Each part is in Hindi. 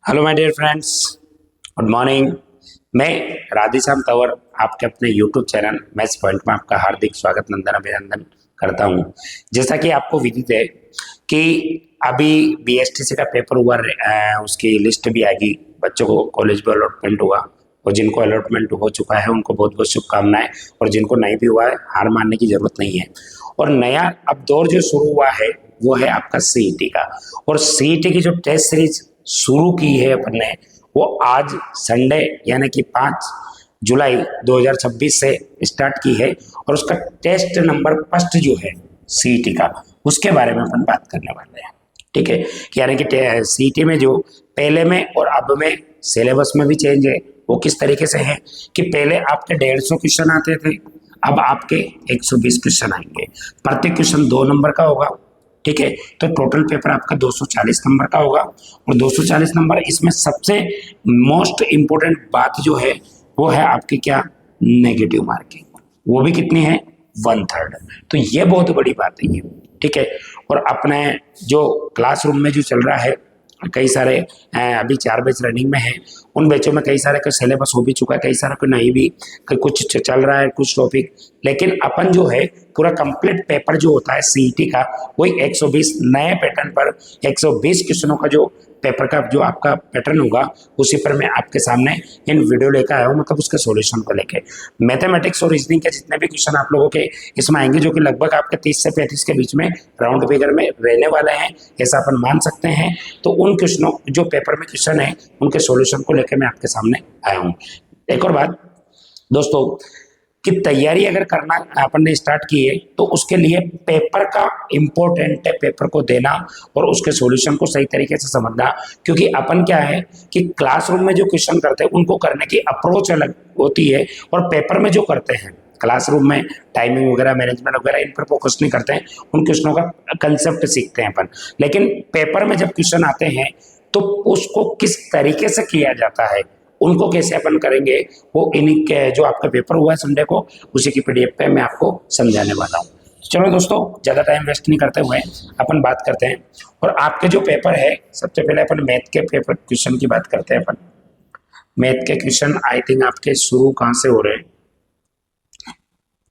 Hello my dear friends, good morning. मैं राधेश्याम तंवर आपके अपने यूट्यूब चैनल मैथ्स पॉइंट में आपका हार्दिक स्वागत नंदन अभिनंदन करता हूं। जैसा कि आपको विदित है कि अभी बीएसटीसी का पेपर हुआ, उसकी लिस्ट भी आएगी, बच्चों को कॉलेज में अलॉटमेंट हुआ और जिनको अलॉटमेंट हो चुका है उनको बहुत बहुत शुभकामनाएं, और जिनको नहीं भी हुआ है हार मानने की जरूरत नहीं है। और नया अब दौर जो शुरू हुआ है वो है आपका सीईटी का, और सीईटी की जो टेस्ट सीरीज शुरू की है अपन ने वो आज संडे यानी कि 5 जुलाई 2026 से स्टार्ट की है, और उसका टेस्ट नंबर फर्स्ट जो है सीईटी का उसके बारे में अपन बात करने वाले हैं। ठीक है, कि यानी कि सीईटी में जो पहले में और अब में सिलेबस में भी चेंज है वो किस तरीके से है कि पहले आपके 150 क्वेश्चन आते थे, अब आपके 120 क्वेश्चन आएंगे। प्रत्येक क्वेश्चन 2 नंबर का होगा। ठीक है, तो टोटल पेपर आपका 240 नंबर का होगा, और 240 नंबर, इसमें सबसे मोस्ट इंपोर्टेंट बात जो है वो है आपकी क्या, नेगेटिव मार्किंग। वो भी कितनी है, 1/3। तो ये बहुत बड़ी बात है ये। ठीक है, और अपने जो क्लासरूम में जो चल रहा है, कई सारे अभी 4 बैच रनिंग में है, उन बैचों में कई सारे का सिलेबस हो भी चुका है, कई सारा को नहीं भी, कुछ चल रहा है कुछ टॉपिक। लेकिन अपन जो है पूरा कंप्लीट पेपर जो होता है सीईटी का वही 120 नए पैटर्न पर 120 क्वेश्चनों का जो पेपर का जो आपका पैटर्न होगा उसी पर मैं आपके सामने इन वीडियो लेकर आया हूँ, मतलब उसके सॉल्यूशन को लेके। मैथमेटिक्स और रीजनिंग के जितने भी क्वेश्चन आप लोगों के इसमें आएंगे, जो कि लगभग आपके 30 से 35 के बीच में राउंड फिगर में रहने वाले हैं, ऐसा अपन मान सकते हैं। तो उन क्वेश्चनों जो पेपर में क्वेश्चन है उनके सॉल्यूशन को लेकर मैं आपके सामने आया हूँ। एक और बात दोस्तों, कि तैयारी अगर करना अपन ने स्टार्ट की है तो उसके लिए पेपर का इम्पोर्टेंट है, पेपर को देना और उसके सॉल्यूशन को सही तरीके से समझना। क्योंकि अपन क्या है कि क्लासरूम में जो क्वेश्चन करते हैं उनको करने की अप्रोच अलग होती है, और पेपर में जो करते हैं क्लासरूम में टाइमिंग वगैरह मैनेजमेंट वगैरह इन पर फोकस नहीं करते हैं, उन क्वेश्चनों का कंसेप्ट सीखते हैं अपन। लेकिन पेपर में जब क्वेश्चन आते हैं तो उसको किस तरीके से किया जाता है, उनको कैसे अपन करेंगे, वो इन्हीं के जो आपका पेपर हुआ है संडे को उसी की पीडीएफ पे मैं आपको समझाने वाला हूँ। चलो दोस्तों, ज़्यादा टाइम वेस्ट नहीं करते हुए अपन बात करते हैं। और आपके जो पेपर है, सबसे पहले अपन मैथ के पेपर क्वेश्चन की बात करते हैं। अपन मैथ के क्वेश्चन आई थिंक आपके शुरू कहाँ से हो रहे हैं,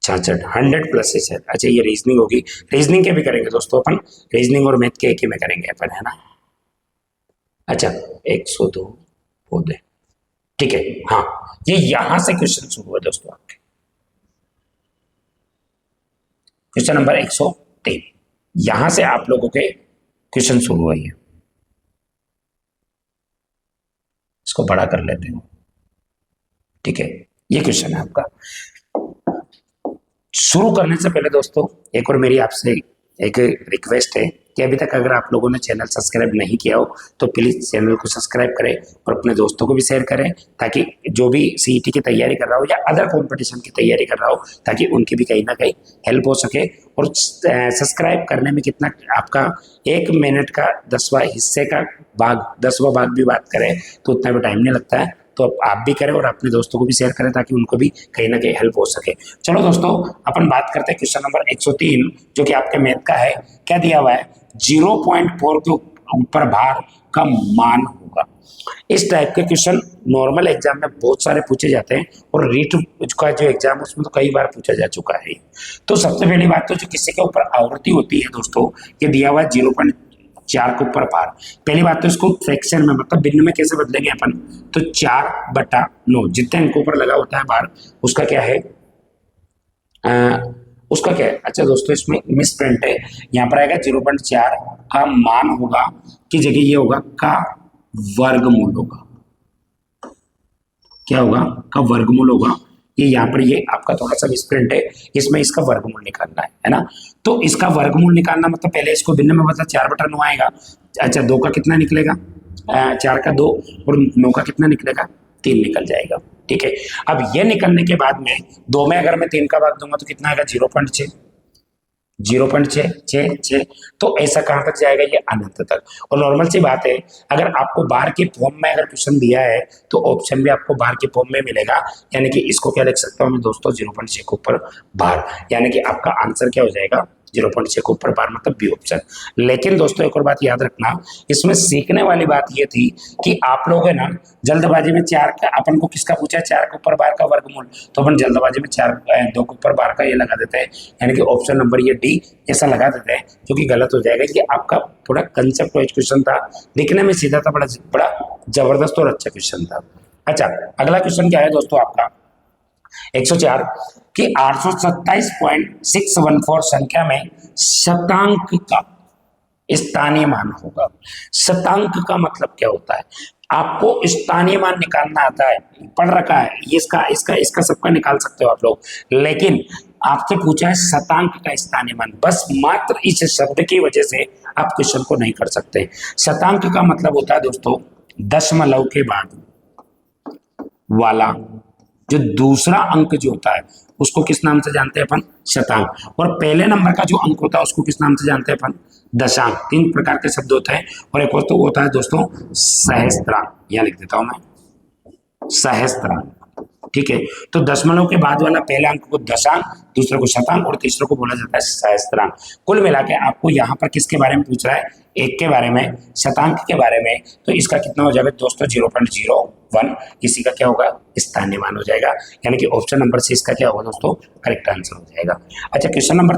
66 100+ है। अच्छा, ये रीजनिंग होगी, रीजनिंग के भी करेंगे दोस्तों अपन, रीजनिंग और मैथ के एक ही में करेंगे अपन, है ना। अच्छा, 102 हो दे, ठीक है। हाँ, ये यहां से क्वेश्चन शुरू हुआ दोस्तों आपके, क्वेश्चन नंबर 103 यहां से आप लोगों के क्वेश्चन शुरू हुए हैं। इसको बड़ा कर लेते हैं। ठीक है, ये क्वेश्चन है आपका। शुरू करने से पहले दोस्तों एक और मेरी आपसे एक रिक्वेस्ट है कि अभी तक अगर आप लोगों ने चैनल सब्सक्राइब नहीं किया हो तो प्लीज़ चैनल को सब्सक्राइब करें और अपने दोस्तों को भी शेयर करें, ताकि जो भी सीईटी की तैयारी कर रहा हो या अदर कंपटीशन की तैयारी कर रहा हो ताकि उनकी भी कहीं ना कहीं हेल्प हो सके। और सब्सक्राइब करने में कितना आपका 1 मिनट का 10वां हिस्से का भाग, 10वां भाग भी बात करें तो उतना भी टाइम नहीं लगता है। तो आप भी करें और अपने दोस्तों को भी शेयर करें ताकि उनको भी कहीं ना कहीं हेल्प हो सके। चलो दोस्तों, अपन बात करते हैं क्वेश्चन नंबर 103 जो कि आपके मैथ का है। क्या दिया हुआ है, 0.4 के ऊपर भार का मान होगा। इस टाइप के क्वेश्चन नॉर्मल एग्जाम में बहुत सारे पूछे जाते हैं, और रीट का जो एग्जाम उसमें तो कई बार पूछा जा चुका है। तो सबसे पहली बात तो जो किसी के ऊपर आवृत्ति होती है दोस्तों, ये दिया हुआ है 0.4 के ऊपर भार। पहली बात तो इसको फ्रैक्शन में, मतलब भिन्न में कैसे बदलेंगे अपन, तो 4/9 जितने इनके ऊपर लगा होता है भार उसका क्या है, उसका क्या है। अच्छा दोस्तों, इसमें मिस प्रिंट है, यहाँ पर आएगा 0.4 का मान होगा की जगह ये होगा का वर्गमूल होगा। क्या होगा, का वर्गमूल होगा। ये यहाँ पर ये आपका थोड़ा सा मिस प्रिंट है, इसमें इसका वर्गमूल निकालना है ना। तो इसका वर्गमूल निकालना मतलब पहले इसको भिन्न में बदला, 4/9 आएगा। अच्छा, 2 का कितना निकलेगा, 4 का 2, और 9 का कितना निकलेगा, 3 निकल जाएगा। ठीक है, अब ये निकलने के बाद में 2 में अगर मैं 3 का भाग दूंगा तो कितना आएगा, 0.6, 0.6 तो ऐसा कहां तक जाएगा, ये अनंत तक। और नॉर्मल सी बात है, अगर आपको बार के फॉर्म में अगर क्वेश्चन दिया है तो ऑप्शन भी आपको बार के फॉर्म में मिलेगा। यानी कि इसको क्या लिख सकता हूं मैं दोस्तों, 0.6 के ऊपर बार, यानी कि आपका आंसर क्या हो जाएगा, 0.6 के ऊपर बार मतलब बी ऑप्शन। लेकिन दोस्तों एक और बात याद रखना, इसमें सीखने वाली बात ये थी कि आप लोग है ना जल्दबाजी में 4 का अपन को किसका पूछा है, 4 के ऊपर बार का वर्गमूल, तो अपन जल्दबाजी में 2 के ऊपर बार का ये लगा देते हैं, यानी कि ऑप्शन नंबर ये डी ऐसा लगा देते हैं, जो कि गलत हो जाएगा। कि आपका थोड़ा कंसेप्ट वाइज क्वेश्चन था, दिखने में सीधा था, बड़ा जबरदस्त और अच्छा क्वेश्चन था। अच्छा, अगला क्वेश्चन क्या है दोस्तों आपका 104 कि 827.614 संख्या में शतांक का स्थानीय मान होगा। शतांक का मतलब क्या होता है, आपको स्थानीय मान निकालना आता है, पढ़ रखा है ये, इसका सबका निकाल सकते हो आप लोग, लेकिन आपसे पूछा है शतांक का स्थानीय मान, बस मात्र इस शब्द की वजह से आप क्वेश्चन को नहीं कर सकते। शतांक का मतलब होता है दोस्तों दशमलव के बाद वाला जो दूसरा अंक जो होता है उसको किस नाम से जानते हैं अपन, शतांक, और पहले नंबर का जो अंक होता है उसको किस नाम से जानते हैं अपन, दशांक। 3 प्रकार के शब्द होते हैं, और एक और तो होता है दोस्तों सहस्त्रांक, यहां लिख देता हूं मैं, सहस्त्रांक। ठीक है, तो दशमलव के बाद वाला पहले अंक को दशांक, दूसरे को शतांक और तीसरे को बोला जाता है सहस्त्रांक। कुल मिला के आपको यहाँ पर किसके बारे में पूछ रहा है, एक के बारे में, शतांक के बारे में, तो इसका कितना हो जाएगा दोस्तों 0.01, इसी का क्या होगा स्थानीय मान हो जाएगा, यानी कि ऑप्शन नंबर से इसका क्या होगा दोस्तों करेक्ट आंसर हो जाएगा। अच्छा, क्वेश्चन नंबर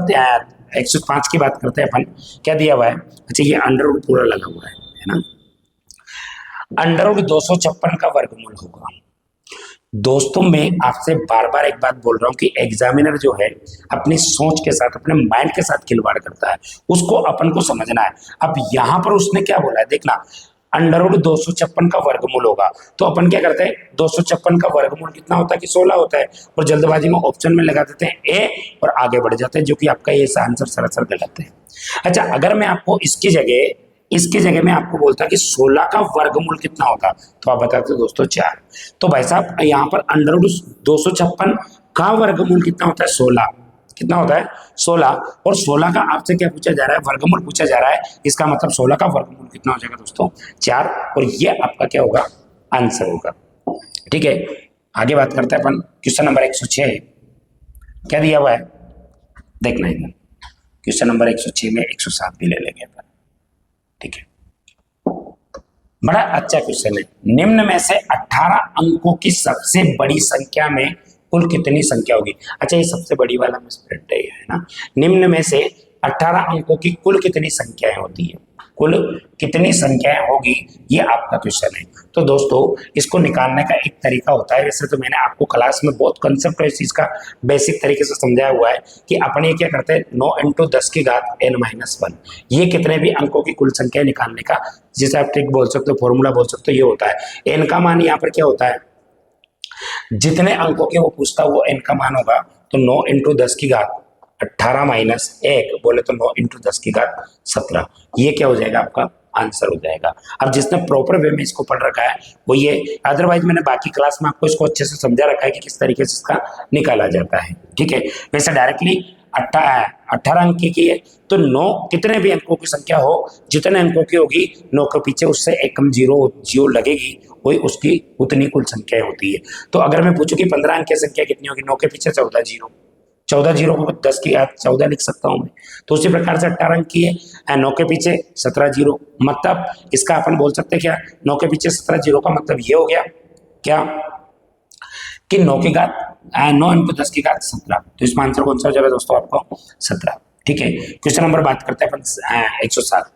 105 की बात करते हैं अपन, क्या दिया हुआ है, अच्छा ये अंडर रूट पूरा लगा हुआ है ना, अंडर रूट 256 का वर्गमूल होगा। दोस्तों मैं आपसे बार बार एक बात बोल रहा हूं कि एग्जामिनर जो है अपनी सोच के साथ, अपने माइंड के साथ खिलवाड़ करता है, उसको अपन को समझना है। अब यहां पर उसने क्या बोला है देखना, अंडर रूट 256 का वर्गमूल होगा, तो अपन क्या करते हैं 256 का वर्गमूल कितना होता है कि 16 होता है, और जल्दबाजी में ऑप्शन में लगा देते हैं ए और आगे बढ़ जाते हैं, जो कि आपका ये आंसर सरासर गलत है। अच्छा, अगर मैं आपको इसकी जगह में आपको बोलता कि 16 का वर्गमूल कितना होगा, तो आप बताते हो दोस्तों 4। तो भाई साहब यहाँ पर अंडर रूट 256 का वर्गमूल कितना होता है 16, कितना होता है 16, और 16 का आपसे क्या पूछा जा रहा है, वर्गमूल पूछा जा रहा है, इसका मतलब 16 का वर्गमूल कितना हो जाएगा दोस्तों 4, और ये आपका क्या होगा आंसर होगा। ठीक है, आगे बात करते हैं अपन क्वेश्चन नंबर 106, क्या दिया हुआ है देखना है, क्वेश्चन नंबर 106 में 107 भी ले लेंगे अपन। ठीक है, बड़ा अच्छा क्वेश्चन है, निम्न में से 18 अंकों की सबसे बड़ी संख्या में कुल कितनी संख्या होगी। अच्छा, ये सबसे बड़ी वाला में स्प्लिट है ना, निम्न में से 18 अंकों की कुल कितनी संख्याएं होती है, कुल कितनी संख्याएं होगी, ये आपका क्वेश्चन है। तो दोस्तों इसको निकालने का एक तरीका होता है, वैसे तो मैंने आपको क्लास में बहुत कंसेप्ट इस चीज का बेसिक तरीके से समझाया हुआ है कि अपन ये क्या करते हैं 9 × 10 की घात n-1, ये कितने भी अंकों की कुल संख्या निकालने का, जिसे आप ट्रिक बोल सकते हो, फॉर्मूला बोल सकते हो, ये होता है। n का मान यहाँ पर क्या होता है, जितने अंकों के वो पूछता है वो n का मान होगा, तो 9 × 10 की घात 18 - 1 बोले तो 9 × 10 की घात 17, ये क्या हो जाएगा आपका आंसर हो जाएगा। अब जिसने प्रॉपर वे में इसको पढ़ रखा है वो ये, अदरवाइज मैंने बाकी क्लास में आपको इसको अच्छे से समझा रखा है कि किस तरीके से इसका निकाला जाता है। ठीक है, वैसे डायरेक्टली 18 अंक की है, तो 9 कितने भी अंकों की संख्या हो, जितने अंकों की होगी 9 के पीछे उससे एक कम जीरो लगेगी, वही उसकी उतनी कुल संख्या होती है। तो अगर मैं पूछूं कि 15 अंक की संख्या कितनी होगी, 9 के पीछे 14 जीरो, 14 जीरो को 10 की घात 14 लिख सकता हूं मैं। तो उसी प्रकार से 18 अंक की है, 9 के पीछे 17 जीरो, मतलब इसका अपन बोल सकते हैं क्या, 9 के पीछे 17 जीरो का मतलब ये हो गया क्या कि 9 की घात 9 × 10 की घात 17, तो इसमें आंसर कौन सा हो जाएगा दोस्तों आपको 17। ठीक है, क्वेश्चन नंबर बात करते हैं अपन 107,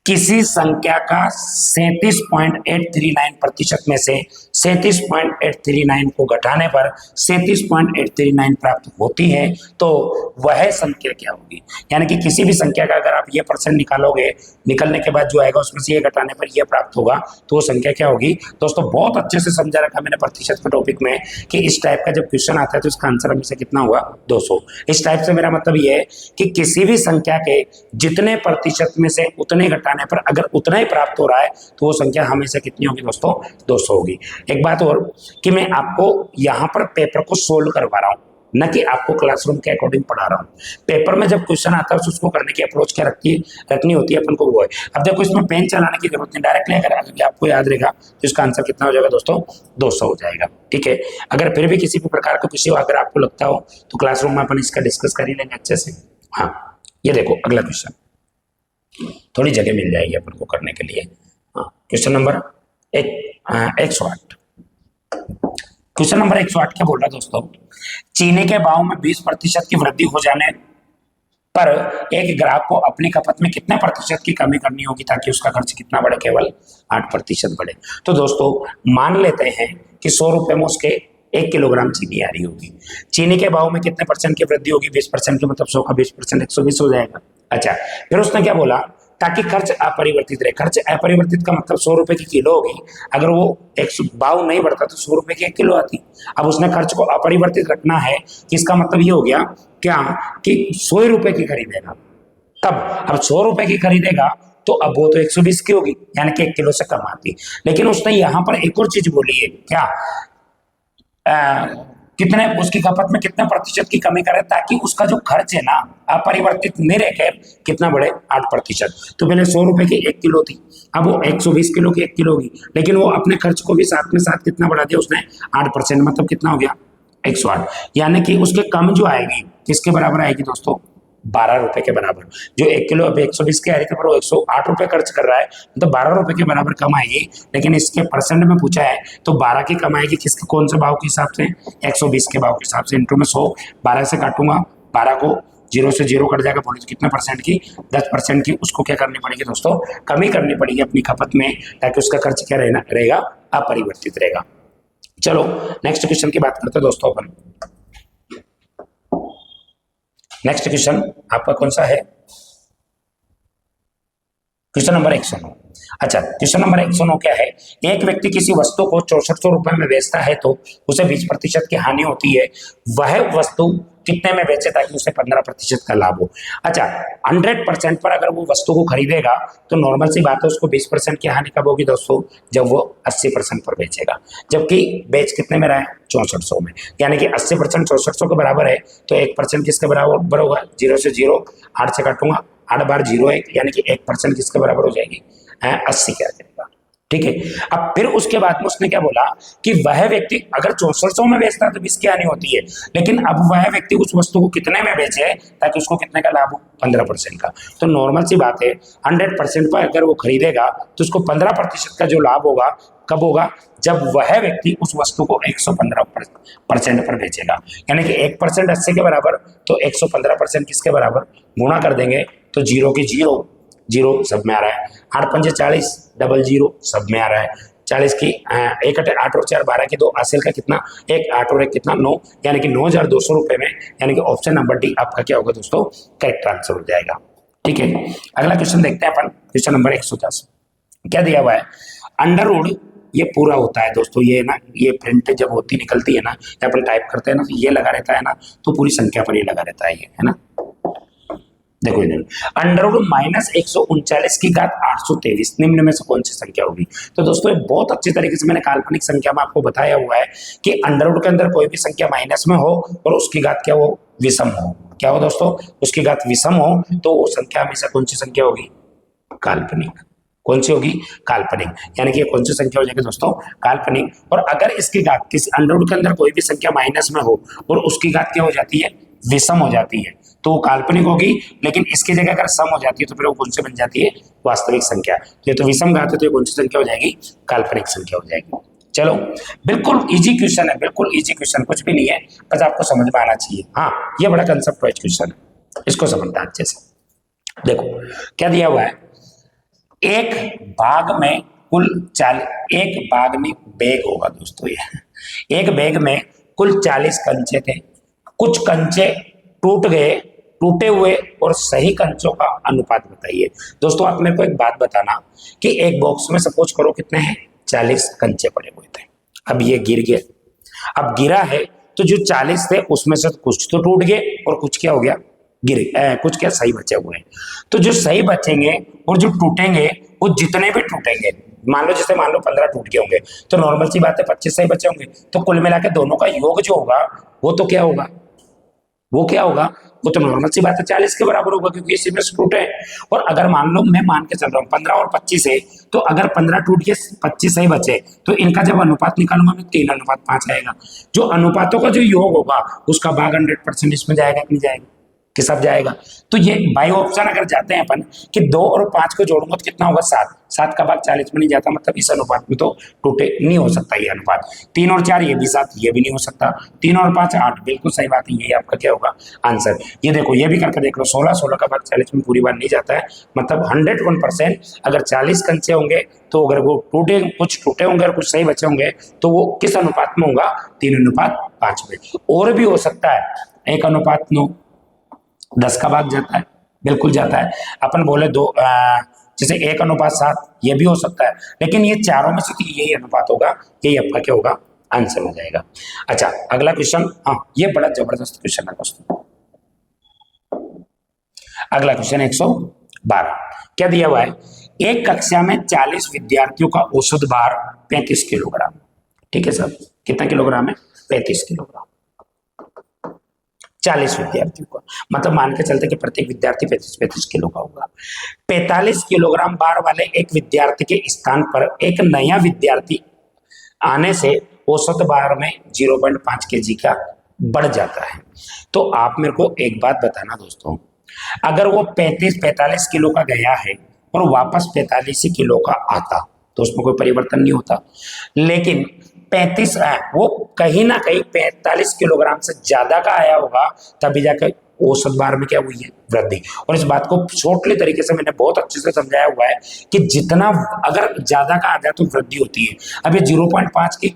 किसी संख्या का 37.839% में से 37.839 को घटाने पर 37.839 प्राप्त होती है, तो वह संख्या क्या होगी। यानी कि किसी भी संख्या का अगर आप ये परसेंट निकालोगे, निकलने के बाद जो आएगा उसमें से ये घटाने पर ये प्राप्त होगा, तो वो संख्या क्या होगी। दोस्तों बहुत अच्छे से समझा रखा मैंने प्रतिशत के टॉपिक में कि इस टाइप का जब क्वेश्चन आता है तो इसका आंसर हमेशा कितना हुआ 200। इस टाइप से मेरा मतलब ये है कि किसी भी संख्या के जितने प्रतिशत में से उतने घटाने पर अगर उतना ही प्राप्त हो रहा है तो वो संख्या हमेशा कितनी होगी दोस्तों 200 होगी। एक बात और कि मैं आपको यहां पर पेपर को सोल्व करवा रहा हूं, न कि आपको क्लासरूम के अकॉर्डिंग पढ़ा रहा हूं। पेपर में जब क्वेश्चन आता है उसको करने की अप्रोच क्या रखनी होती है अपन को, वो है। अब देखो इसमें पेन चलाने की जरूरत नहीं, डायरेक्टली अगर आपको याद रहेगा तो इसका आंसर कितना हो जाएगा दोस्तों 200 हो जाएगा। ठीक है, अगर फिर भी किसी भी प्रकार का किसी अगर आपको लगता हो तो क्लासरूम में अपन इसका डिस्कस कर ही लेंगे अच्छे से। हाँ, ये देखो अगला क्वेश्चन, थोड़ी जगह मिल जाएगी अपन को करने के लिए। Question number 108। क्वेश्चन नंबर 108 क्या बोल रहा है दोस्तों, चीनी के भाव में 20% की वृद्धि हो जाने पर एक ग्राहक को अपनी खपत में कितने प्रतिशत की कमी करनी होगी ताकि उसका खर्च कितना बढ़े, केवल 8% बढ़े। तो दोस्तों मान लेते हैं कि 100 रुपए में उसके 1 किलोग्राम चीनी आ रही होगी, चीनी के भाव में कितने परसेंट की वृद्धि होगी, 20% की, मतलब 100 का 20% 120 हो जाएगा। अच्छा, फिर उसने क्या बोला, ताकि खर्च अपरिवर्तित रहे। खर्च अपरिवर्तित का मतलब 100 रुपए की किलो होगी, अगर वो 100 भाव नहीं बढ़ता तो 100 रुपए की 1 किलो आती। अब उसने खर्च को अपरिवर्तित रखना है, इसका मतलब ये हो गया क्या कि 100 रुपए की खरीदेगा। तब अब 100 रुपए की खरीदेगा तो अब वो तो 120 की होगी, यानी कि 1 किलो से कम आती। लेकिन उसने यहां पर एक और चीज बोली है, क्या कितने उसकी खपत में कितने प्रतिशत की कमी करे ताकि उसका जो खर्च है ना अपरिवर्तित नहीं रहकर कितना बढ़े, 8%। तो पहले 100 रुपए की 1 किलो थी, अब वो 120 किलो की 1 किलो होगी, लेकिन वो अपने खर्च को भी साथ में साथ कितना बढ़ा दिया उसने, 8%, मतलब कितना हो गया 108। यानी कि उसके कम जो आएगी किसके बराबर आएगी दोस्तों, 12 रुपए के बराबर। जो 1 किलो अभी 120 की आ रही थी पर वो 108 रुपए खर्च कर रहा है, तो 12 रुपए के बराबर कम आएगी। लेकिन इसके परसेंट में पूछा है तो 12 की कम आएगी, किसके कौन से भाव के हिसाब से, 120 के भाव के हिसाब से, इंटू में 100, 12 से काटूंगा, 12 को 0 से 0 कट जाएगा, बोले तो कितने परसेंट की, 10% की उसको क्या करनी पड़ेगी दोस्तों, कमी करनी पड़ेगी अपनी खपत में, ताकि उसका खर्च क्या रहेगा, अपरिवर्तित रहेगा। चलो नेक्स्ट क्वेश्चन की बात करते हैं दोस्तों अपन। नेक्स्ट क्वेश्चन आपका कौन सा है, क्वेश्चन नंबर 109। अच्छा, क्वेश्चन नंबर 109 क्या है, एक व्यक्ति किसी वस्तु को 6400 रुपए में बेचता है तो उसे 20% की हानि होती है, वह वस्तु कितने में बेचे ताकि उसे 15% का लाभ हो। अच्छा, 100% पर अगर वो वस्तु को खरीदेगा तो नॉर्मल सी बात है उसको 20% की हानि कब होगी दोस्तों, जब वो 80% पर बेचेगा, जबकि बेच कितने में रहा है, 6400 में, यानी कि 80% 6400 के बराबर है, तो 1% किसके बराबर होगा, 0 से 0, 8 से काटूंगा, 8 बार 0 1, यानी कि 1% किसके बराबर हो जाएगी, 80 के आ जाएगा। ठीक है, अब फिर उसके बाद में उसने क्या बोला कि वह व्यक्ति अगर 6400 में बेचता है तो 20 की हानि होती है, लेकिन अब वह व्यक्ति उस वस्तु को कितने में बेचे ताकि उसको कितने का लाभ हो, 15% का। तो नॉर्मल सी बात है 100% पर अगर वो खरीदेगा तो उसको 15% का जो लाभ होगा कब होगा, जब वह व्यक्ति उस वस्तु को 115% पर बेचेगा, यानी कि 1% 80 के बराबर, तो 115% किसके बराबर, गुणा कर देंगे तो 0 की 0, 0 सब में आ रहा है, 8 पंजे 40, डबल 0 सब में आ रहा है, 40 की 1 8 और 4 12 की 2, हासिल का कितना, 1 8 और 1 कितना 9, यानी कि 9200 रुपए में, यानी कि ऑप्शन नंबर डी आपका क्या होगा दोस्तों, करेक्ट आंसर हो जाएगा। ठीक है, अगला क्वेश्चन देखते हैं अपन, क्वेश्चन नंबर 110। क्या दिया हुआ है, अंडरवुड, ये पूरा होता है दोस्तों, ये ना ये प्रिंट जब होती निकलती है ना, अपन टाइप करते हैं ना, तो ये लगा रहता है ना, तो पूरी संख्या पर ये लगा रहता है, ये है ना, देखो इधर, अंडरवुड -139 की घात 823 निम्न में से कौन सी संख्या होगी। तो दोस्तों ये बहुत अच्छी तरीके से मैंने काल्पनिक संख्या में आपको बताया हुआ है कि अंडरवुड के अंदर कोई भी संख्या माइनस में हो और उसकी घात क्या हो, विषम हो, क्या हो दोस्तों, उसकी घात विषम हो, तो वो संख्या हमेशा कौन सी संख्या होगी, काल्पनिक। कौन सी होगी, काल्पनिक, यानी कि कौन सी संख्या हो जाएगी दोस्तों, काल्पनिक। और अगर इसकी घात किसी अंडरवुड के अंदर कोई भी संख्या माइनस में हो और उसकी घात क्या हो जाती है, विषम हो जाती है, तो वो काल्पनिक होगी। लेकिन इसकी जगह अगर सम हो जाती है तो फिर वो कौन सी बन जाती है, वास्तविक संख्या। ये तो विषम घात है, तो ये कौन सी संख्या हो जाएगी, काल्पनिक संख्या हो जाएगी। चलो, बिल्कुल इजी क्वेश्चन है, बिल्कुल इजी क्वेश्चन, कुछ भी नहीं है, बस आपको समझ में आना चाहिए। हाँ, ये बड़ा कंसेप्ट वाइज क्वेश्चन है, इसको समझना अच्छे से। देखो क्या दिया हुआ है, एक बाग में कुल 40, एक बाग में बैग होगा दोस्तों, ये एक बैग में कुल 40 कंचे थे, कुछ कंचे टूट गए, टूटे हुए और सही कंचों का अनुपात बताइए। दोस्तों आप मेरे को एक बात बताना कि एक बॉक्स में सपोज करो कितने हैं, 40 कंचे पड़े हुए थे, अब ये गिर गए, अब गिरा है तो जो 40 थे उसमें से कुछ तो टूट गए और कुछ क्या हो गया, कुछ क्या सही बचे हुए हैं। तो जो सही बचेंगे और जो टूटेंगे, वो जितने भी टूटेंगे, मान लो 15 टूट गए होंगे, तो नॉर्मल सी बात है 25 सही बचे होंगे, तो कुल मिला के दोनों का योग जो होगा वो तो क्या होगा, वो क्या होगा, वो तो नॉर्मल सी बात है 40 के बराबर होगा, क्योंकि इसी में से टूटे। और अगर मान लो मैं मान के चल रहा हूँ 15 और 25 है, तो अगर 15 टूट के 25 सही बचे, तो इनका जब अनुपात निकालूंगा मैं 3:5 आएगा। जो अनुपातों का जो योग होगा उसका भाग 100% इसमें जाएगा कि नहीं जाएगा, कि सब जाएगा। तो ये बाई ऑप्शन अगर जाते हैं अपन कि 2 और 5 को जोड़ूंगा तो कितना होगा 7, 7 का भाग 40 में नहीं जाता, मतलब इस अनुपात में तो टूटे नहीं हो सकता ये अनुपात। 3 और 4 ये भी 7, ये भी नहीं हो सकता। 3 और 5 8, बिल्कुल सही बात है, ये आपका क्या होगा आंसर। ये देखो ये भी करके देख लो, 16, 16 का भाग 40 में पूरी बार नहीं जाता है, मतलब 101% अगर 40 कंचे होंगे तो अगर वो टूटे, कुछ टूटे होंगे और कुछ सही बचे होंगे तो वो किस अनुपात में होगा, 3:5 में। और भी हो सकता है 1:9, 10 का भाग जाता है, बिल्कुल जाता है। अपन बोले जैसे 1:7, ये भी हो सकता है, लेकिन ये चारों में से तो यही अनुपात होगा, यही आपका क्या होगा आंसर हो जाएगा। अच्छा अगला क्वेश्चन, हाँ ये बड़ा जबरदस्त क्वेश्चन है दोस्तों। अगला क्वेश्चन 112 क्या दिया हुआ है, एक कक्षा में 40 विद्यार्थियों का औसत भार 35 किलोग्राम। ठीक है सर, कितना किलोग्राम है, 35 किलोग्राम। 40 विद्यार्थियों का मतलब मान के चलते कि प्रत्येक विद्यार्थी 35 किलो का होगा। 45 किलोग्राम भार वाले एक विद्यार्थी के स्थान पर एक नया विद्यार्थी आने से औसत भार में 0.5 केजी का बढ़ जाता है। तो आप मेरे को एक बात बताना दोस्तों, अगर वो 45 किलो का गया है और वापस 45 किलो का आता तो उसमें कोई परिवर्तन नहीं होता, लेकिन 35 वो कहीं ना कहीं 45 किलोग्राम से ज्यादा का आया होगा, तभी जाकर औसत भार में क्या हुई है, वृद्धि। और इस बात को शॉर्टली तरीके से मैंने बहुत अच्छे से समझाया हुआ है कि जितना अगर ज्यादा का आ गया तो वृद्धि होती है। अब ये 0.5 की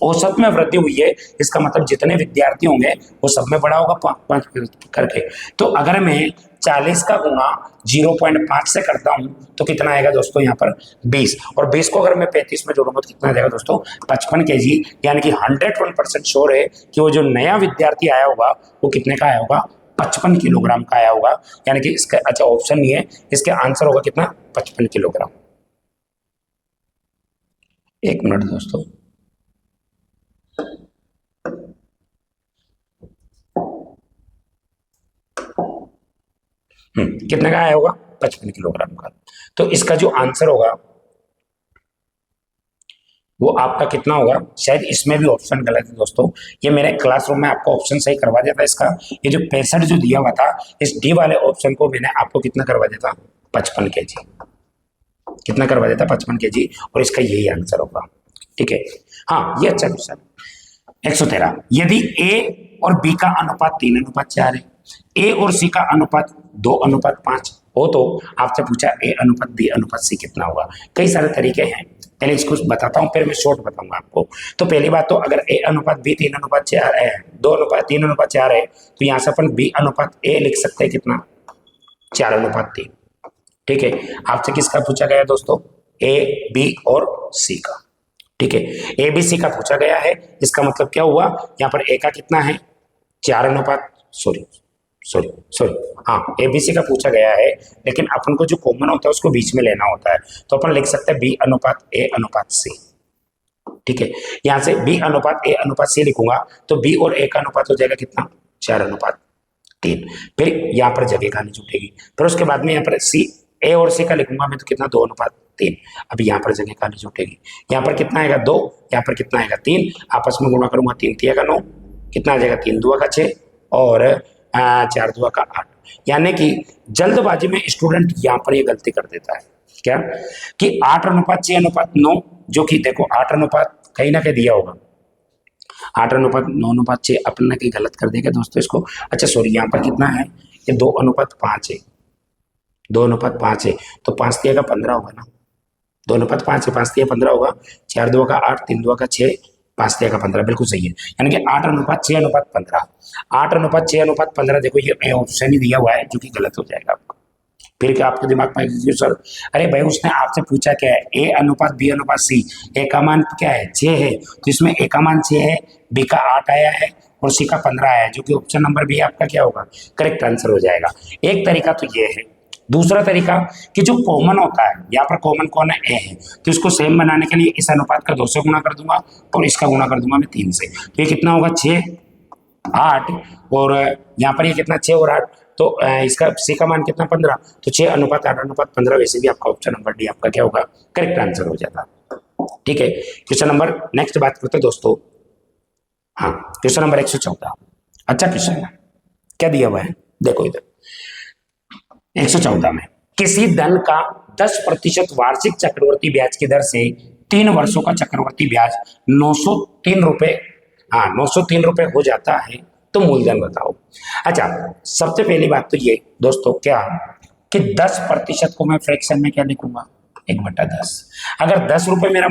औसत में वृद्धि हुई है, इसका मतलब जितने विद्यार्थी होंगे वो सब में बड़ा होगा 5 करके। तो अगर मैं 40 का गुणा 0.5 से करता हूं तो कितना आएगा दोस्तों, यहाँ पर 20, और 20 को अगर मैं 35 में जोड़ूंगा तो कितना आ जाएगा दोस्तों, 55 केजी। यानी कि 101% श्योर है कि वो जो नया विद्यार्थी आया होगा वो कितने का आया होगा, 55 किलोग्राम का आया होगा। यानी कि इसका अच्छा ऑप्शन नहीं है, इसके आंसर होगा कितना, 55 किलोग्राम। एक मिनट दोस्तों, कितने का आया होगा, 55 किलोग्राम का। तो इसका जो आंसर होगा वो आपका कितना होगा, शायद इसमें भी ऑप्शन गलत है दोस्तों, ये मेरे क्लासरूम में आपको ऑप्शन सही करवा दिया था इसका। ये जो 65 जो दिया हुआ था, इस डी वाले ऑप्शन को मैंने आपको कितना करवा दिया था, 55 केजी, कितना करवा दिया था, 55 केजी, और इसका यही आंसर होगा। ठीक है, हाँ ये अच्छा क्वेश्चन। 113 यदि ए और बी का अनुपात 3:4 है, ए और सी का अनुपात 2:5 हो तो आपसे पूछा ए अनुपात बी अनुपात सी कितना होगा। कई सारे तरीके हैं, पहले इसको बताता हूं फिर मैं शॉर्ट बताऊंगा आपको। तो पहली बात तो अगर ए अनुपात बी 3:4 है, 2:3:4 है, तो यहां से अपन बी अनुपात ए लिख सकते हैं कितना, 4:3। ठीक है, आपसे किसका पूछा गया दोस्तों, ए बी और सी का। ठीक है, ए बी सी का पूछा गया है, इसका मतलब क्या हुआ, यहाँ पर ए का कितना है, 4 सॉरी हाँ एबीसी का पूछा गया है, लेकिन अपन को जो कॉमन होता है उसको बीच में लेना होता है, तो अपन लिख सकते हैं बी अनुपात ए अनुपात सी। ठीक है, यहां से बी अनुपात ए अनुपात सी लिखूंगा तो बी और ए का अनुपात हो जाएगा कितना, 4:3। फिर यहाँ पर जगह खाली छूटेगी, फिर उसके बाद में यहाँ पर सी ए और सी का लिखूंगा मैं तो कितना, 2:3। अब यहाँ पर जगह खाली छूटेगी, यहाँ पर कितना आएगा 2, यहाँ पर कितना आएगा 3, आपस में गुणा करूंगा 3×3 = 9, कितना आ जाएगा 3×2 = 6 और 4×2 = 8। यानी कि जल्दबाजी में स्टूडेंट यहाँ पर ये गलती कर देता है क्या, कि 8:6:9, जो कि देखो 8 अनुपात कहीं ना कहीं दिया होगा, 8:9:6 अपन ने कहीं गलत कर देगा दोस्तों इसको। अच्छा सॉरी, यहाँ पर कितना है, ये 2:5 है, 2:5 है, तो 5×3 = 15 होगा ना, 2:5 है, 5×3 = 15 होगा, 4×2 = 8, 3×2 = 6, 5×3 = 15, बिल्कुल सही है। यानी कि 8:6:15, 8:6:15, देखो ये ऑप्शन ही दिया हुआ है जो कि गलत हो जाएगा आपका। फिर क्या आपके दिमाग में आएगा सर, अरे भाई उसने आपसे पूछा क्या है, ए अनुपात बी अनुपात सी, ए का मान क्या है 6 है, तो इसमें ए का मान 6 है, बी का 8 आया है और सी का 15 आया है, जो कि ऑप्शन नंबर बी आपका क्या होगा, करेक्ट आंसर हो जाएगा। एक तरीका तो ये है। दूसरा तरीका कि जो कॉमन होता है, यहाँ पर कॉमन कौन है, ए है, तो इसको सेम बनाने के लिए इस अनुपात का 2 से गुणा कर दूंगा और इसका गुणा कर दूंगा मैं 3 से, तो ये कितना होगा 6, 8, और यहाँ पर ये कितना 6 और 8, तो इसका सी का मान कितना 15, तो 6:8:15, वैसे भी आपका ऑप्शन नंबर डी आपका क्या होगा, करेक्ट आंसर हो जाता। ठीक है, क्वेश्चन नंबर नेक्स्ट बात करते हैं दोस्तों। हाँ क्वेश्चन नंबर 114, अच्छा क्वेश्चन है, क्या दिया हुआ है, देखो इधर 114 में किसी धन का 10% वार्षिक चक्रवर्ती ब्याज की दर से 3 वर्षों का चक्रवर्ती ब्याज 903 रुपए, हाँ 903 रुपए हो जाता है, तो मूलधन बताओ। अच्छा, सबसे पहली बात तो ये दोस्तों क्या कि 10% को मैं फ्रैक्शन में क्या लिखूंगा, 1/10। अगर 10 रुपए मेरा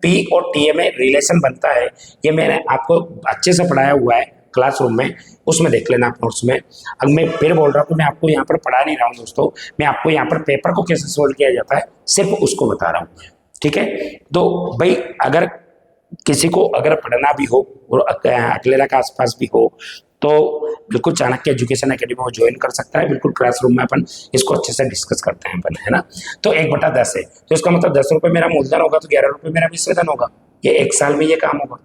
पी और टीए में रिलेशन बनता है, ये मैंने आपको अच्छे से पढ़ाया हुआ है क्लासरूम में, उसमें देख लेना आप नोट्स में। अब मैं फिर बोल रहा हूँ, मैं आपको यहाँ पर पढ़ा नहीं रहा हूँ दोस्तों, मैं आपको यहाँ पर पेपर को कैसे सोल्व किया जाता है सिर्फ उसको बता रहा हूँ, ठीक है। तो भाई अगर किसी को अगर पढ़ना भी हो और अकेला के आसपास भी हो तो बिल्कुल चाणक्य एजुकेशन एकेडमी में ज्वाइन कर सकता है। बिल्कुल क्लासरूम में अपन इसको अच्छे से डिस्कस करते हैं अपन, है ना। तो 1/10 है, तो इसका मतलब 10 रुपए मेरा मूलधन होगा, तो 11 रुपए मेरा मिश्रधन होगा। ये 1 साल में ये काम होगा,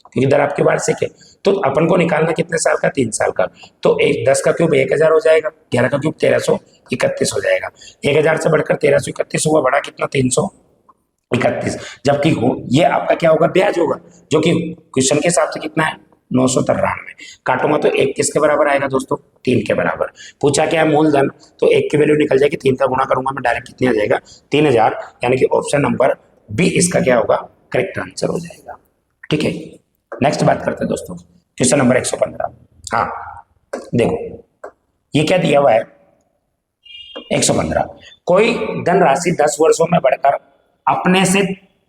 क्योंकि दर आपकी वार्षिक है। तो अपन को निकालना कितने साल का, 3 साल का। तो 10 का क्यूब 1000 हो जाएगा, 11 का क्यूब 1331 हो जाएगा। 1000 से बढ़कर 1331 हुआ, बड़ा कितना 331। जबकि ये आपका क्या होगा, ब्याज होगा, जो कि क्वेश्चन के हिसाब से कितना है 993। काटूंगा तो 1 किसके बराबर आएगा दोस्तों, 3 के बराबर। पूछा क्या है मूलधन, तो 1 की वैल्यू निकल जाएगी, 3 का गुणा करूंगा मैं डायरेक्ट कितनी आ जाएगा 3000, यानी कि ऑप्शन नंबर बी इसका क्या होगा, करेक्ट आंसर हो जाएगा। ठीक है, नेक्स्ट बात करते हैं दोस्तों, क्वेश्चन नंबर 115। हाँ देखो ये क्या दिया हुआ है, 115 कोई धनराशि 10 वर्षों में बढ़कर अपने से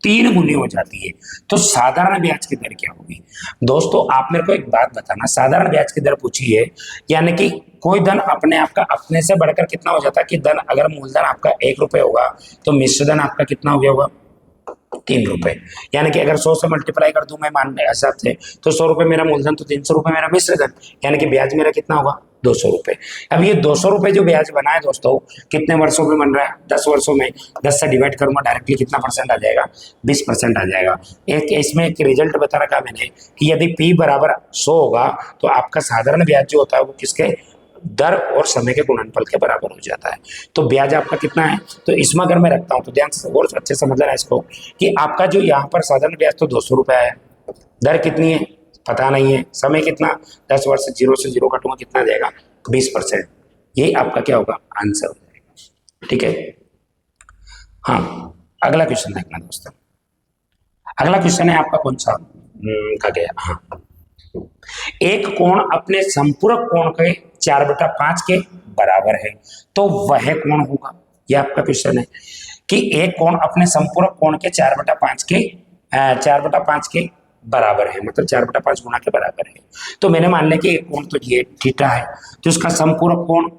3 गुनी हो जाती है, तो साधारण ब्याज की दर क्या होगी। दोस्तों आप मेरे को एक बात बताना, साधारण ब्याज की दर पूछी है, यानी कि कोई धन अपने आप का अपने से बढ़कर कितना हो जाता है, कि धन अगर मूलधन आपका 1 रुपए होगा तो मिश्रधन आपका कितना हो गया होगा 3 रुपए। यानी कि अगर 100 से मल्टीप्लाई कर दूं मैं मान हिसाब से, तो 100 रुपए मेरा मूलधन, तो 300 रुपए मेरा मिश्रधन, यानी कि ब्याज मेरा कितना होगा 200 रुपए। अब ये 200 रुपए जो ब्याज बना है दोस्तों, कितने वर्षों में बन रहा है, 10 वर्षों में। 10 से डिवाइड करूंगा डायरेक्टली कितना परसेंट आ जाएगा, 20% आ जाएगा। एक इसमें एक रिजल्ट बता रखा मैंने कि यदि P बराबर 100 होगा तो आपका साधारण ब्याज जो होता है वो किसके, दर और समय के गुणनफल के बराबर हो जाता है। तो ब्याज आपका कितना है, तो इसमें अगर मैं रखता हूं तो ध्यान से और अच्छे समझ लेना इसको, कि आपका जो यहाँ पर साधारण ब्याज तो 200 रुपया है, दर कितनी है पता नहीं है, समय कितना 10 वर्ष, 0 से 0 काटूंगा कितना जाएगा 20%। यही आपका क्या होगा, आंसर हो जाएगा। ठीक है, हाँ अगला क्वेश्चन देखना दोस्तों। अगला क्वेश्चन है आपका कौन सा, कहा गया, हाँ एक कोण अपने संपूरक कोण के 4/5 के बराबर है, तो वह कोण होगा। यह आपका क्वेश्चन है कि एक कोण अपने संपूरक कोण के 4/5 के बराबर है, मतलब 4/5 गुना के बराबर है। तो मैंने मान लिया कि एक कोण तो ये थीटा है, तो उसका संपूरक कोण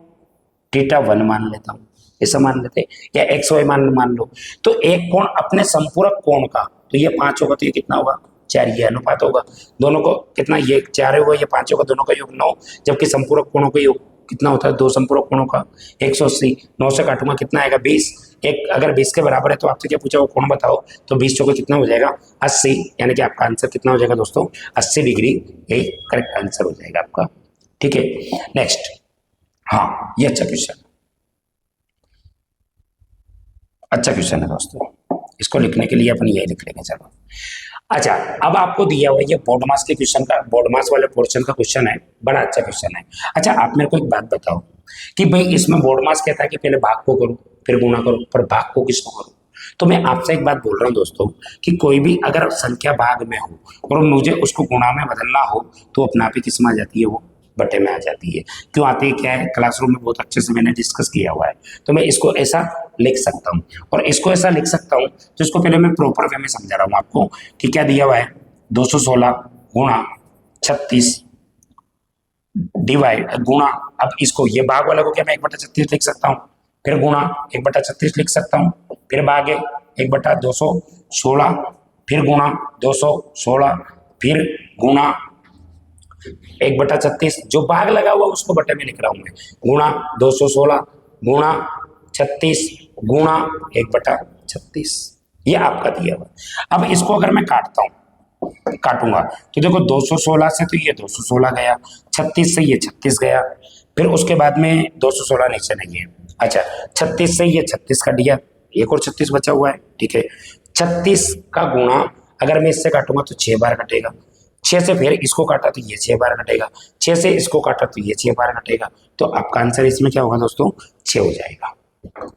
θ1 मान लेता हूँ, ऐसा मान लेते, या XY मान लो। तो एक कोण अपने संपूरक कोण का, तो ये 5 होगा, तो ये कितना होगा 4, ये अनुपात होगा दोनों को, कितना ये 4 होगा, ये 5 होगा, दोनों का योग 9, जबकि संपूरक कोणों का योग कितना होता है, 2 संपूरक कोणों का 180। 9 से काटूंगा कितना आएगा 20। एक अगर 20 के बराबर है तो आपसे क्या पूछा, वो कोण बताओ, तो 20 चौके कितना हो जाएगा 80, यानी कि आपका आंसर कितना हो जाएगा दोस्तों 80 डिग्री, यही करेक्ट आंसर हो जाएगा आपका। ठीक है, नेक्स्ट, हाँ ये अच्छा क्वेश्चन, अच्छा क्वेश्चन है दोस्तों, इसको लिखने के लिए अपन ये लिख लेंगे। चलो अच्छा, अब आपको दिया हुआ ये बोर्ड मास के क्वेश्चन का, बोर्ड मास वाले पोर्शन का क्वेश्चन है, बड़ा अच्छा क्वेश्चन है। अच्छा आप मेरे को एक बात बताओ कि भाई इसमें बोर्ड मास कहता है कि पहले भाग को करो फिर गुणा करो, पर भाग को किसको करो। तो मैं आपसे एक बात बोल रहा हूँ दोस्तों कि कोई भी अगर संख्या भाग में हो और मुझे उसको गुणा में बदलना हो तो अपने आप ही किस में आ जाती है, वो बटे में आ जाती है। क्यों आती है, क्या है, क्लासरूम में बहुत अच्छे से मैंने डिस्कस किया हुआ है। तो मैं इसको ऐसा लिख सकता हूँ, और इसको ऐसा लिख सकता हूँ, तो इसको पहले मैं प्रॉपर वे में समझा रहा हूँ आपको कि क्या दिया हुआ है, 216 गुणा 36 डिवाइड गुणा, अब इसको ये भाग वाला को क्या मैं 1/36 लिख सकता हूँ, फिर गुणा 1/36 लिख सकता हूँ, फिर भागे 1/216, फिर गुणा 216, फिर गुणा 1/36, जो भाग लगा हुआ उसको बटे में लिख रहा हूं मैं, गुणा 216 गुणा 36 गुणा 1/36, ये आपका दिया हुआ। अब इसको अगर मैं काटूंगा तो देखो 216 से तो ये 216 गया, 36 से ये 36 गया, फिर उसके बाद में 216 नीचे नहीं है। अच्छा 36 से ये 36 कट गया, एक और 36 बचा हुआ है। ठीक है, 36 का गुणा अगर मैं इससे काटूंगा तो 6 बार कटेगा, 6 से फिर इसको काटा तो ये 6 बार कटेगा, 6 से इसको काटा तो ये 6 बार कटेगा, तो आपका आंसर इसमें क्या होगा दोस्तों, 6 हो जाएगा।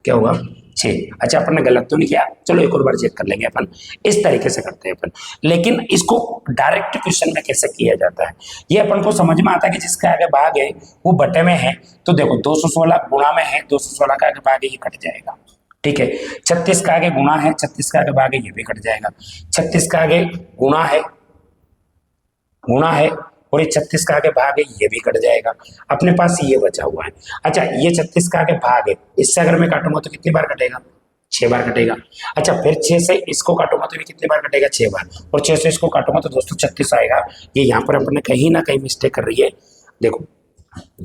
क्या होगा, 6। अच्छा अपन ने गलत तो नहीं किया, चलो एक और बार चेक कर लेंगे अपन। इस तरीके से करते हैं अपन, लेकिन इसको डायरेक्ट क्वेश्चन में कैसे किया जाता है ये अपन को समझ में आता है कि जिसका आगे भाग है वो बटे में है, तो देखो 216 गुणा में है, 216 का आगे भाग है, ये कट जाएगा। ठीक है, 36 का आगे गुणा है, 36 का आगे भाग है, ये भी कट जाएगा। 36 का आगे गुणा है और ये 36 का आगे भाग है, ये भी कट जाएगा। अपने पास ये बचा हुआ है। अच्छा, ये 36 का आगे भाग है, इससे अगर मैं काटूंगा तो कितनी बार कटेगा, 6 बार कटेगा। अच्छा, फिर 6 से इसको काटूंगा तो ये कितनी बार कटेगा, 6 बार, और 6 से इसको काटूंगा तो दोस्तों 36 आएगा। ये यहाँ पर अपने कहीं ना कहीं मिस्टेक कर रही है, देखो।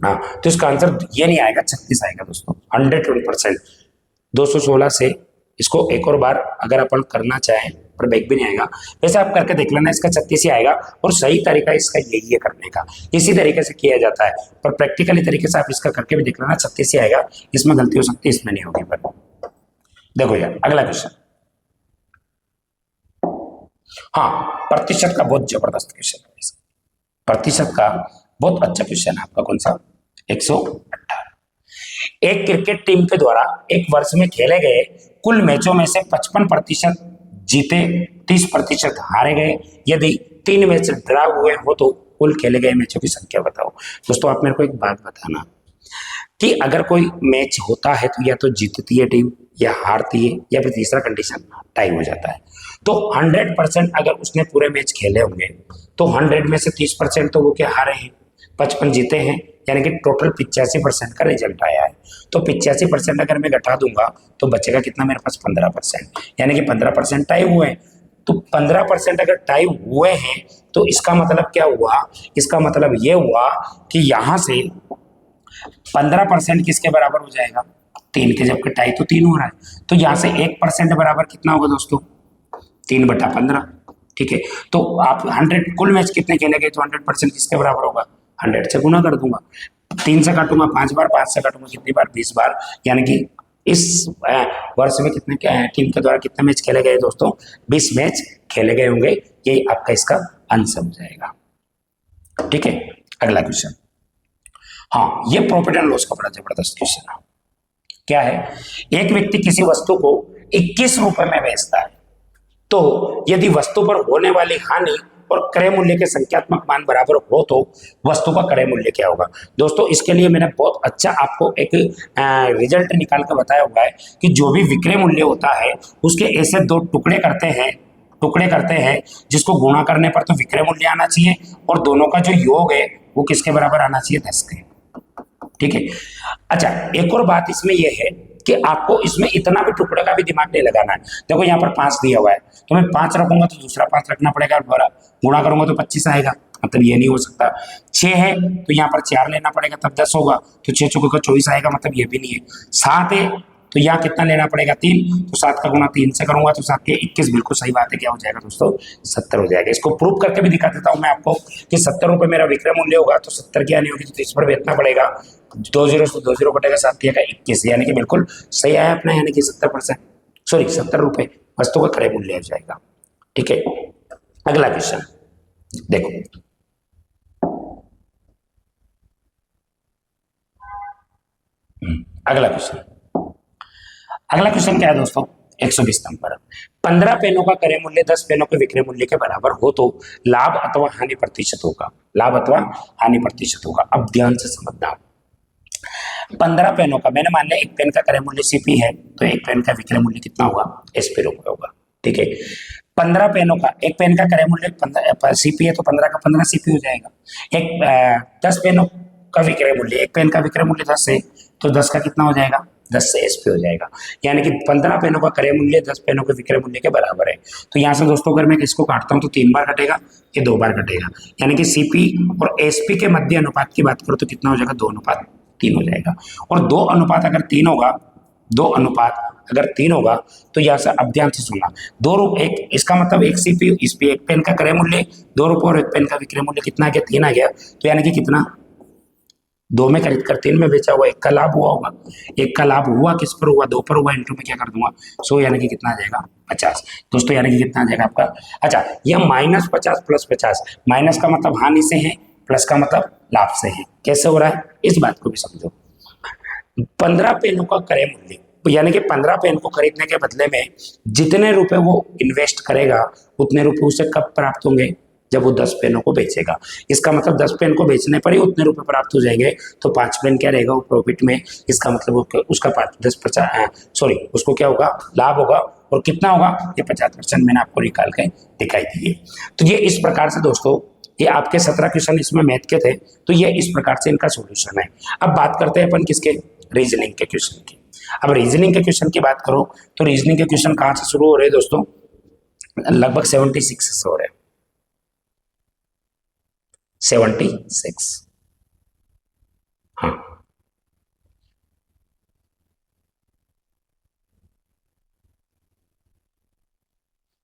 हाँ, तो इसका आंसर ये नहीं आएगा, 36 आएगा दोस्तों, 101%। 216 से इसको एक और बार अगर अपन करना चाहें पर बैक भी नहीं आएगा, वैसे आप करके देख लेना, इसका 36 ही आएगा। और सही तरीका इसका यही है करने का, इसी तरीके से किया जाता है, पर प्रैक्टिकली तरीके से आप इसका करके भी देख लेना, 36 ही आएगा। इसमें गलती हो सकती है, इसमें नहीं होगी। पर देखो यार, अगला क्वेश्चन, हाँ, प्रतिशत का बहुत जबरदस्त क्वेश्चन है, प्रतिशत का बहुत अच्छा क्वेश्चन है आपका। कौन सा, 118। एक क्रिकेट टीम के द्वारा एक वर्ष में खेले गए कुल मैचों में से 55% जीते, 30% हारे गए। यदि 3 मैच ड्रा हुए हो तो कुल खेले गए मैचों की संख्या बताओ। दोस्तों आप मेरे को एक बात बताना कि अगर कोई मैच होता है तो या तो जीतती है टीम या हारती है, या फिर तीसरा कंडीशन टाई हो जाता है। तो 100% अगर उसने पूरे मैच खेले होंगे तो 100 में से 30% तो वो क्या हारे हैं, 55 जीते हैं, यानी कि टोटल 85% का रिजल्ट आया है। तो 85% अगर मैं घटा दूंगा तो बचेगा कितना मेरे पास, 15%, यानी कि 15% टाई हुए हैं। तो 15% अगर टाई हुए हैं तो इसका मतलब क्या हुआ, इसका मतलब ये हुआ कि यहां से 15% किसके बराबर हो जाएगा, 3 के, जबकि टाई तो 3 हो रहा है। तो यहां से 1% बराबर कितना होगा दोस्तों, 3/15। ठीक है, तो आप 100 कुल मैच कितने खेले गए तो 100% किसके बराबर होगा, 100 से गुना कर दूंगा, 3 से काटूंगा 5 बार, 5 से काटूंगा कितनी बार, 20 बार, यानी कि इस वर्ष में कितने टीम के द्वारा कितने मैच खेले गए दोस्तों, 20 मैच खेले गए होंगे। यही आपका इसका आंसर हो जाएगा। ठीक है, अगला क्वेश्चन, हाँ, ये प्रॉफिट एंड लॉस का बड़ा जबरदस्त क्वेश्चन है। क्या है, एक व्यक्ति किसी वस्तु को 21 रुपए में बेचता है, तो यदि वस्तु पर होने वाली हानि और क्रय मूल्य के संख्यात्मक मान बराबर हो तो वस्तु का क्रय मूल्य क्या होगा। दोस्तों इसके लिए मैंने बहुत अच्छा आपको एक रिजल्ट निकाल कर बताया हुआ है कि जो भी विक्रय मूल्य होता है उसके ऐसे 2 टुकड़े करते हैं जिसको गुणा करने पर तो विक्रय मूल्य आना चाहिए, और दोनों का जो योग है वो किसके बराबर आना चाहिए, 10 के। ठीक है, अच्छा, एक और बात इसमें यह है कि आपको इसमें इतना भी टुकड़े का भी दिमाग नहीं लगाना है। देखो यहाँ पर 5 दिया हुआ है, तो मैं 5 रखूंगा तो दूसरा 5 रखना पड़ेगा, और गुणा करूंगा तो 25 आएगा, मतलब ये नहीं हो सकता। 6 है तो यहाँ पर 4 लेना पड़ेगा तब 10 होगा, तो 6 चौके का 24 आएगा, मतलब ये भी नहीं है। 7 है तो यहाँ कितना लेना पड़ेगा, 3, तो 7 का गुणा 3 से करूंगा तो 7 के 21, बिल्कुल सही बात है। क्या हो जाएगा दोस्तों, 70 हो जाएगा। इसको प्रूव करके भी दिखा देता हूं मैं आपको कि 70 रुपए मेरा विक्रय मूल्य होगा, तो 70 की आनी होगी तो 30 पर बेचना पड़ेगा, 2 जीरो से 2 जीरो कटेगा, 7 का 21, यानी कि बिल्कुल सही आया अपना, यानी कि 70%, सॉरी 70 रुपए वस्तु का क्रय मूल्य हो जाएगा। ठीक है, अगला क्वेश्चन देखो, अगला क्वेश्चन क्या है दोस्तों, 120 नंबर। 15 पेनों का क्रय मूल्य 10 पेनों के विक्रय मूल्य के बराबर हो तो लाभ अथवा हानि प्रतिशत होगा, लाभ अथवा हानि प्रतिशत होगा। अब ध्यान से समझना, 15 पेनों का, मैंने मान लिया एक पेन का क्रय मूल्य सीपी है, तो एक पेन का विक्रय मूल्य कितना होगा, एसपी रुपए होगा। ठीक है, 15 पेनों का, एक पेन का क्रय मूल्य 15 सीपी है तो 15 का 15 सीपी हो जाएगा। एक 10 पेनों का विक्रय मूल्य, एक पेन का विक्रय मूल्य 10 है तो 10 का कितना हो जाएगा, 10 से एसपी हो जाएगा, यानी कि 15 पेनों का क्रय मूल्य 10 पेनों के विक्रय मूल्य के बराबर है। तो यहाँ से दोस्तों अगर मैं इसको काटता हूँ तो 3 बार कटेगा, ये 2 बार कटेगा, यानी कि सीपी और एसपी के मध्य अनुपात की बात करो तो कितना हो जाएगा, 2:3 हो जाएगा। और 2 अनुपात अगर 3 होगा, 2 अनुपात अगर 3 होगा तो यहाँ से अब ध्यान से सुनना, 2 रुपये, एक इसका मतलब एक सीपी, इस पे एक पेन का क्रय मूल्य 2 रुपये और एक पेन का विक्रय मूल्य कितना आ गया, 3 आ गया, तो यानी कि कितना, 2 में खरीद कर 3 में बेचा हुआ, 1 का लाभ हुआ होगा। 1 का लाभ हुआ किस पर हुआ, 2 पर हुआ, इंटू में क्या कर दूंगा 100, यानी कि कितना आ जाएगा 50 दोस्तों, यानी कि कितना आ जाएगा आपका। अच्छा, यह -50 + 50, माइनस का मतलब हानि से है, प्लस का मतलब लाभ से है। कैसे हो रहा है इस बात को भी समझो। 15 पेनों का क्रय मूल्य, यानी कि 15 पेन को खरीदने के बदले में जितने रुपए वो इन्वेस्ट करेगा उतने रुपए उसे कब प्राप्त होंगे, जब वो 10 पेनों को बेचेगा। इसका मतलब 10 पेन को बेचने पर ही उतने रुपए प्राप्त हो जाएंगे, तो 5 पेन क्या रहेगा वो प्रॉफिट में। इसका मतलब उसका 50 उसको क्या होगा, लाभ होगा। और कितना होगा, ये 50% मैंने आपको निकाल के दिखाई दिए। तो ये इस प्रकार से दोस्तों, ये आपके 17 क्वेश्चन इसमें मैथ के थे, तो ये इस प्रकार से इनका सॉल्यूशन है। अब बात करते हैं अपन किसके, रीजनिंग के क्वेश्चन की। अब रीजनिंग के क्वेश्चन की बात करो तो रीजनिंग के क्वेश्चन कहां से शुरू हो रहे हैं दोस्तों, लगभग 76 से हो रहे हैं, 76। हाँ,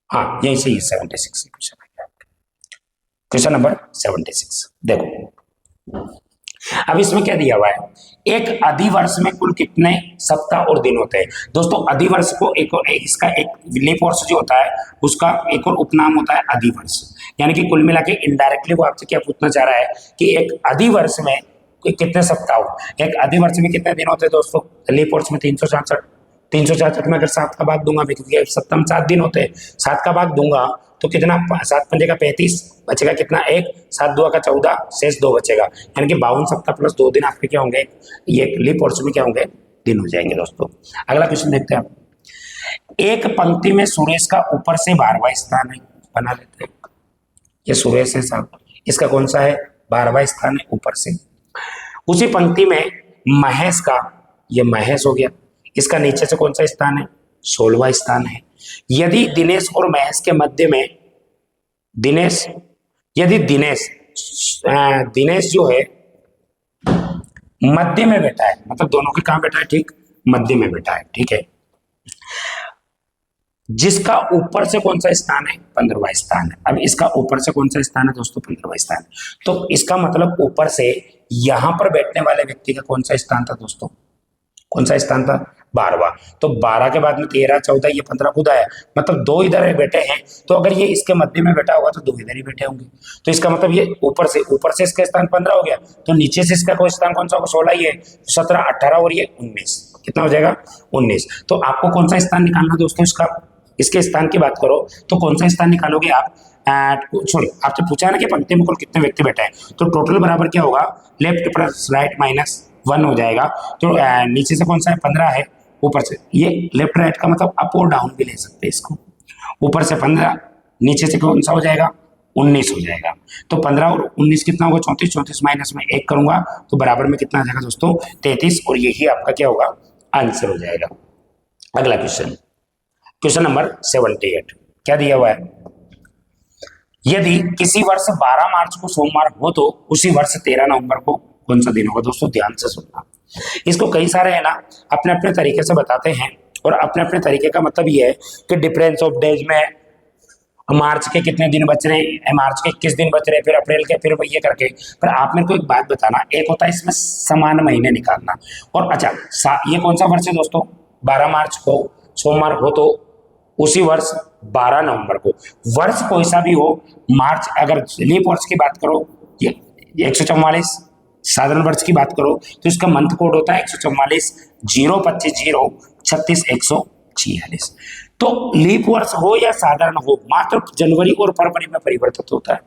हाँ यही से 76 क्वेश्चन है। क्वेश्चन नंबर 76 देखो, अब इसमें क्या दिया हुआ है, एक अधिवर्ष में कुल कितने सप्ताह और दिन होते हैं। दोस्तों अधिवर्ष को एक और इसका एक लीप वर्ष जो होता है उसका एक और उपनाम होता है अधिवर्ष। यानी कि कुल मिला के इनडायरेक्टली वो आपसे क्या पूछना चाह रहा है कि एक अधिवर्ष में कितने सप्ताह हो, एक अधिवर्ष में कितने दिन होते हैं दोस्तों। लीप वर्ष में 366, 366 में अगर 7 का भाग दूंगा, क्योंकि सप्ताह में 7 दिन होते हैं, 7 का भाग दूंगा तो कितना, 7 पंजे का 35 बचेगा, कितना 1, 7 2 का 14, शेष 2 बचेगा, यानी कि 52 सप्ताह प्लस 2 दिन आपके क्या होंगे, ये लीप वर्ष में क्या होंगे, दिन हो जाएंगे दोस्तों। अगला क्वेश्चन देखते हैं। एक पंक्ति में सुरेश का ऊपर से 12वां स्थान है, बना लेते हैं। ये सुरेश है साहब, इसका कौन सा है, 12वां स्थान है ऊपर से। उसी पंक्ति में महेश का, ये महेश हो गया, इसका नीचे से कौन सा स्थान है, 16वां स्थान है। यदि दिनेश और महेश के मध्य में दिनेश, यदि दिनेश जो है मध्य में बैठा है, मतलब दोनों के कहां बैठा है, ठीक मध्य में बैठा है, ठीक है, जिसका ऊपर से कौन सा स्थान है, 15वां स्थान है। अब इसका ऊपर से कौन सा स्थान है दोस्तों, 15वां स्थान। तो इसका मतलब ऊपर से यहां पर बैठने वाले व्यक्ति का कौन सा स्थान था दोस्तों, कौन सा स्थान था, 12वां। तो 12 के बाद में 13 14 ये 15 खुद आया, मतलब 2 इधर बैठे हैं, तो अगर ये इसके मध्य में बैठा होगा तो 2 इधर ही बैठे होंगे। तो इसका मतलब ये ऊपर से इसका स्थान 15 हो गया, तो नीचे से इसका कोई स्थान कौन सा होगा, 16 ही है, 17 18 और ये 19, कितना हो जाएगा 19। तो आपको कौन सा स्थान निकालना दोस्तों, इसका इसके स्थान की बात करो तो कौन सा स्थान निकालोगे आप, सॉरी आपसे पूछा है ना कि पंक्ति में कुल कितने व्यक्ति बैठे हैं, तो टोटल बराबर क्या होगा, लेफ्ट प्लस राइट -1 हो जाएगा। तो नीचे से कौन सा है, 15 है, ऊपर से ये लेफ्ट राइट का मतलब अप और डाउन भी ले सकते हैं इसको, ऊपर से 15, नीचे से कौन सा हो जाएगा, 19 हो जाएगा। तो 15 और 19 कितना होगा, 34, 34 माइनस में 1 करूंगा तो बराबर में कितना आ जाएगा दोस्तों, 33, और यही आपका क्या होगा, आंसर हो जाएगा। अगला क्वेश्चन, क्वेश्चन नंबर 78 क्या दिया हुआ है, यदि किसी वर्ष 12 मार्च को सोमवार हो तो उसी वर्ष 13 नवंबर को कौन सा दिन होगा। दोस्तों ध्यान से सुनना, इसको कई सारे है ना अपने अपने तरीके से बताते हैं, और अपने अपने तरीके का मतलब ये है कि डिफरेंस ऑफ डेज में मार्च के कितने दिन बच रहे हैं, मार्च के 21 दिन बच रहे हैं, फिर अप्रैल के, फिर ये करके। पर आप मेरे को एक बात बताना, एक होता है इसमें समान महीने निकालना, और अच्छा ये कौन सा वर्ष है दोस्तों, 12 मार्च को सोमवार हो तो उसी वर्ष 12 नवंबर को, वर्ष कोई सा भी हो, मार्च अगर लीप वर्ष की बात करो ये 144, साधारण वर्ष की बात करो तो इसका मंथ कोड होता है 144 025 0 36 146। तो लीप वर्ष हो या साधारण हो, मात्र जनवरी और फरवरी में परिवर्तित होता है।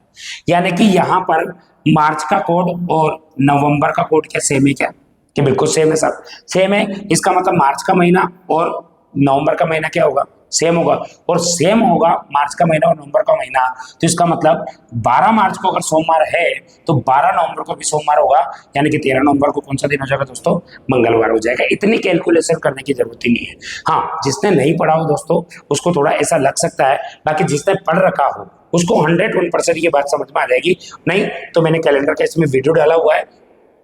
यानी कि यहां पर मार्च का कोड और नवंबर का कोड क्या सेम है क्या, कि बिल्कुल सेम है साहब, सेम है। इसका मतलब मार्च का महीना और नवंबर का महीना क्या होगा, सेम होगा, और सेम होगा मार्च का महीना और नवंबर का महीना। तो इसका मतलब 12 मार्च को अगर सोमवार है तो 12 नवंबर को भी सोमवार होगा, यानी कि 13 नवंबर को कौन सा दिन हो जाएगा दोस्तों, मंगलवार हो जाएगा। इतनी कैलकुलेशन करने की जरूरत ही नहीं है। हाँ, जिसने नहीं पढ़ा हो दोस्तों उसको थोड़ा ऐसा लग सकता है, बाकी जिसने पढ़ रखा हो उसको 101% ये बात समझ में आ जाएगी। नहीं तो मैंने कैलेंडर का इसमें वीडियो डाला हुआ है,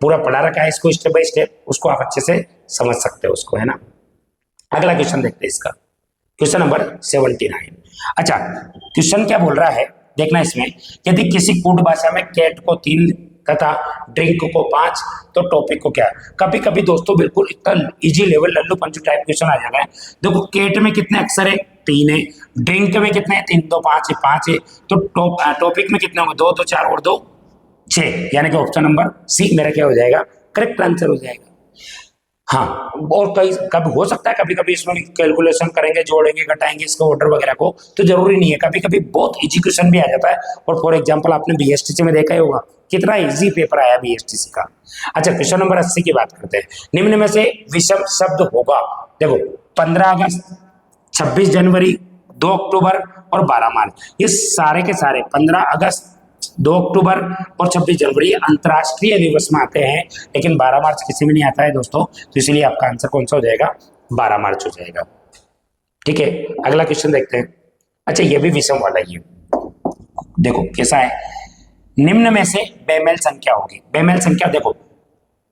पूरा पढ़ा रखा है इसको स्टेप बाय स्टेप, उसको आप अच्छे से समझ सकते हो उसको, है ना। अगला क्वेश्चन देखते हैं इसका, क्वेश्चन नंबर 79। अच्छा क्वेश्चन क्या बोल रहा है देखना इसमें, यदि किसी कूट भाषा में कैट को 3 तथा ड्रिंक को 5, तो टॉपिक को क्या है। कभी कभी दोस्तों बिल्कुल इतना इजी लेवल लल्लू पंचू टाइप क्वेश्चन आ जाता है। देखो केट में कितने अक्षर है, 3 है, ड्रिंक में कितने हैं, 3 2 5 है, 5 है, तो टॉपिक में कितने होंगे, 2 2 4 और 2 6, यानी कि ऑप्शन नंबर सी मेरा क्या हो जाएगा, करेक्ट आंसर हो जाएगा। हाँ, और कई कभी हो सकता है कभी कभी इसमें कैलकुलेशन करेंगे, जोड़ेंगे, घटाएंगे इसका ऑर्डर वगैरह को, तो जरूरी नहीं है, कभी कभी बहुत इजी क्वेश्चन भी आ जाता है। और फॉर एग्जांपल आपने बीएसटीसी में देखा ही होगा कितना इजी पेपर आया बीएसटीसी का। अच्छा, क्वेश्चन नंबर 80 की बात करते हैं। निम्न में से विषम शब्द होगा, देखो 15 अगस्त, 26 जनवरी, 2 अक्टूबर और 12 मार्च, ये सारे के सारे 15 अगस्त, 2 अक्टूबर और 26 जनवरी अंतर्राष्ट्रीय दिवस में आते हैं, लेकिन 12 मार्च किसी में नहीं आता है दोस्तों, तो इसलिए आपका आंसर कौन सा हो जाएगा, 12 मार्च हो जाएगा। ठीक है, अगला क्वेश्चन देखते हैं। अच्छा, ये भी विषम वाला ही है, देखो कैसा है। निम्न में से बेमेल संख्या होगी, बेमेल संख्या देखो,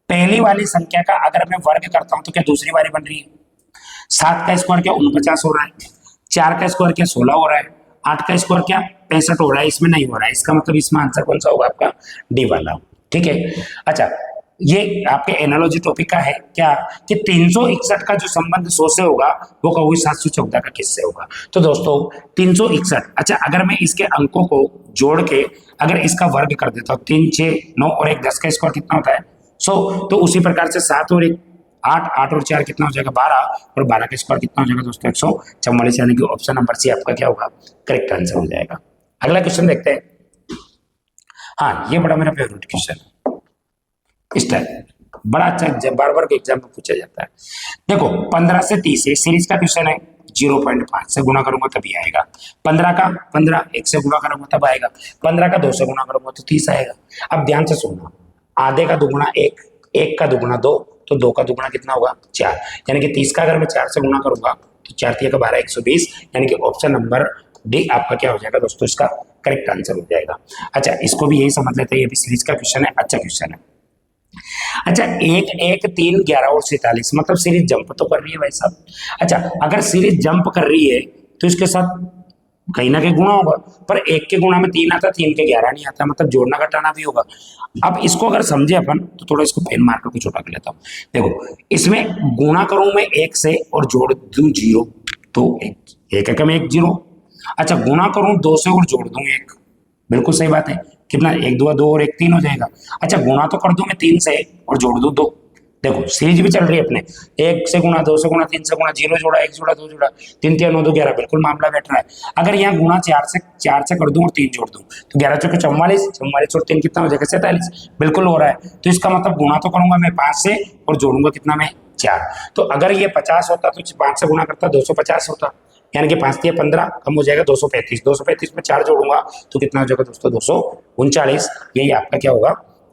पहली वाली संख्या का अगर मैं वर्ग करता हूं तो क्या दूसरी वाली बन रही है, 7 का स्क्वायर क्या 49 हो रहा है, 4 का स्क्वायर क्या 16 हो रहा है, 8 का स्क्वायर क्या 65 हो रहा है, इसमें नहीं हो रहा है, इसका मतलब इसमें आंसर कौन सा होगा आपका, डी वाला। ठीक है। अच्छा, ये आपके एनालॉजी टॉपिक का है क्या कि 361 का जो संबंध 100 से होगा वो कभी 714 का किससे होगा। तो दोस्तों 361, अच्छा अगर मैं इसके अंकों को जोड़ के अगर इसका वर्ग कर देता हूँ, 3 6 9 और 1 10 का स्क्वायर कितना होता है 100, तो उसी प्रकार से 7 और 1 8, 8 और 4 कितना हो जाएगा 12, और 12 का स्क्वायर कितना हो जाएगा दोस्तों 144, यानी कि ऑप्शन नंबर सी आपका क्या होगा, करेक्ट आंसर हो जाएगा। अगला क्वेश्चन देखते हैं। हाँ, ये बड़ा मेरा फेवरेट क्वेश्चन है, इस टाइप बड़ा अच्छा बार बार एग्जाम में पूछा जाता है। देखो 15 से 30 सीरीज का क्वेश्चन है, 0.5 से गुणा करूंगा तभी आएगा, 15 का 15 1 से गुणा करूंगा तब आएगा, 15 का 2 से गुणा करूंगा तो 30 आएगा। अब ध्यान से सुनना, आधे का दुगुना 1, 1 का दुगुना 2, तो 2 का दुगुना कितना होगा 4, यानी कि 30 का अगर मैं 4 से गुणा करूंगा तो 4 3 का 12 120, यानी कि ऑप्शन नंबर डी आपका क्या हो जाएगा दोस्तों, इसका करेक्ट आंसर हो जाएगा। अच्छा, इसको भी यही समझ लेते हैं, ये भी सीरीज का क्वेश्चन है, अच्छा क्वेश्चन है। अच्छा, 1 1 3 11 और 47, मतलब सीरीज जंप तो कर रही है भाई साहब। अच्छा, अगर सीरीज जंप कर रही है तो इसके साथ कहीं ना कहीं गुणा होगा, पर 1 के गुणा में 3 आता, 3 के 11 नहीं आता, मतलब जोड़ना घटाना भी होगा। अब इसको अगर समझे अपन तो थोड़ा इसको पेन मार्कर को छोटा कर लेता हूँ। देखो इसमें गुणा करूं मैं 1 से और जोड़ दूं 0, तो 1 1 में 1 0। अच्छा, गुणा करूं 2 से और जोड़ दूं 1, बिल्कुल सही बात है, कितना 1 2 2 और 1 3 हो जाएगा। अच्छा, गुणा तो कर दूं मैं 3 से और जोड़ दूं 2, देखो सीरीज भी चल रही है अपने, 1 से गुणा 2 से गुणा 3 से गुणा, 0 जोड़ा 1 जोड़ा 2 जोड़ा, 3 3 9 2 11, बिल्कुल मामला बैठ रहा है। अगर यहाँ गुणा 4 से कर दूं और 3 जोड़ दूं तो 11 चौके 44, 44 और 3 कितना हो जाएगा 47, बिल्कुल हो रहा है। तो इसका मतलब गुणा तो करूंगा मैं 5 से और जोड़ूंगा कितना मैं 4, तो अगर ये 50 होता तो 5 से गुणा करता 250 होता, यानी कि 5 3 15 कम हो जाएगा 235, 235 में 4 जोड़ूंगा तो कितना हो जाएगा दोस्तों 239, यही आपका क्या होगा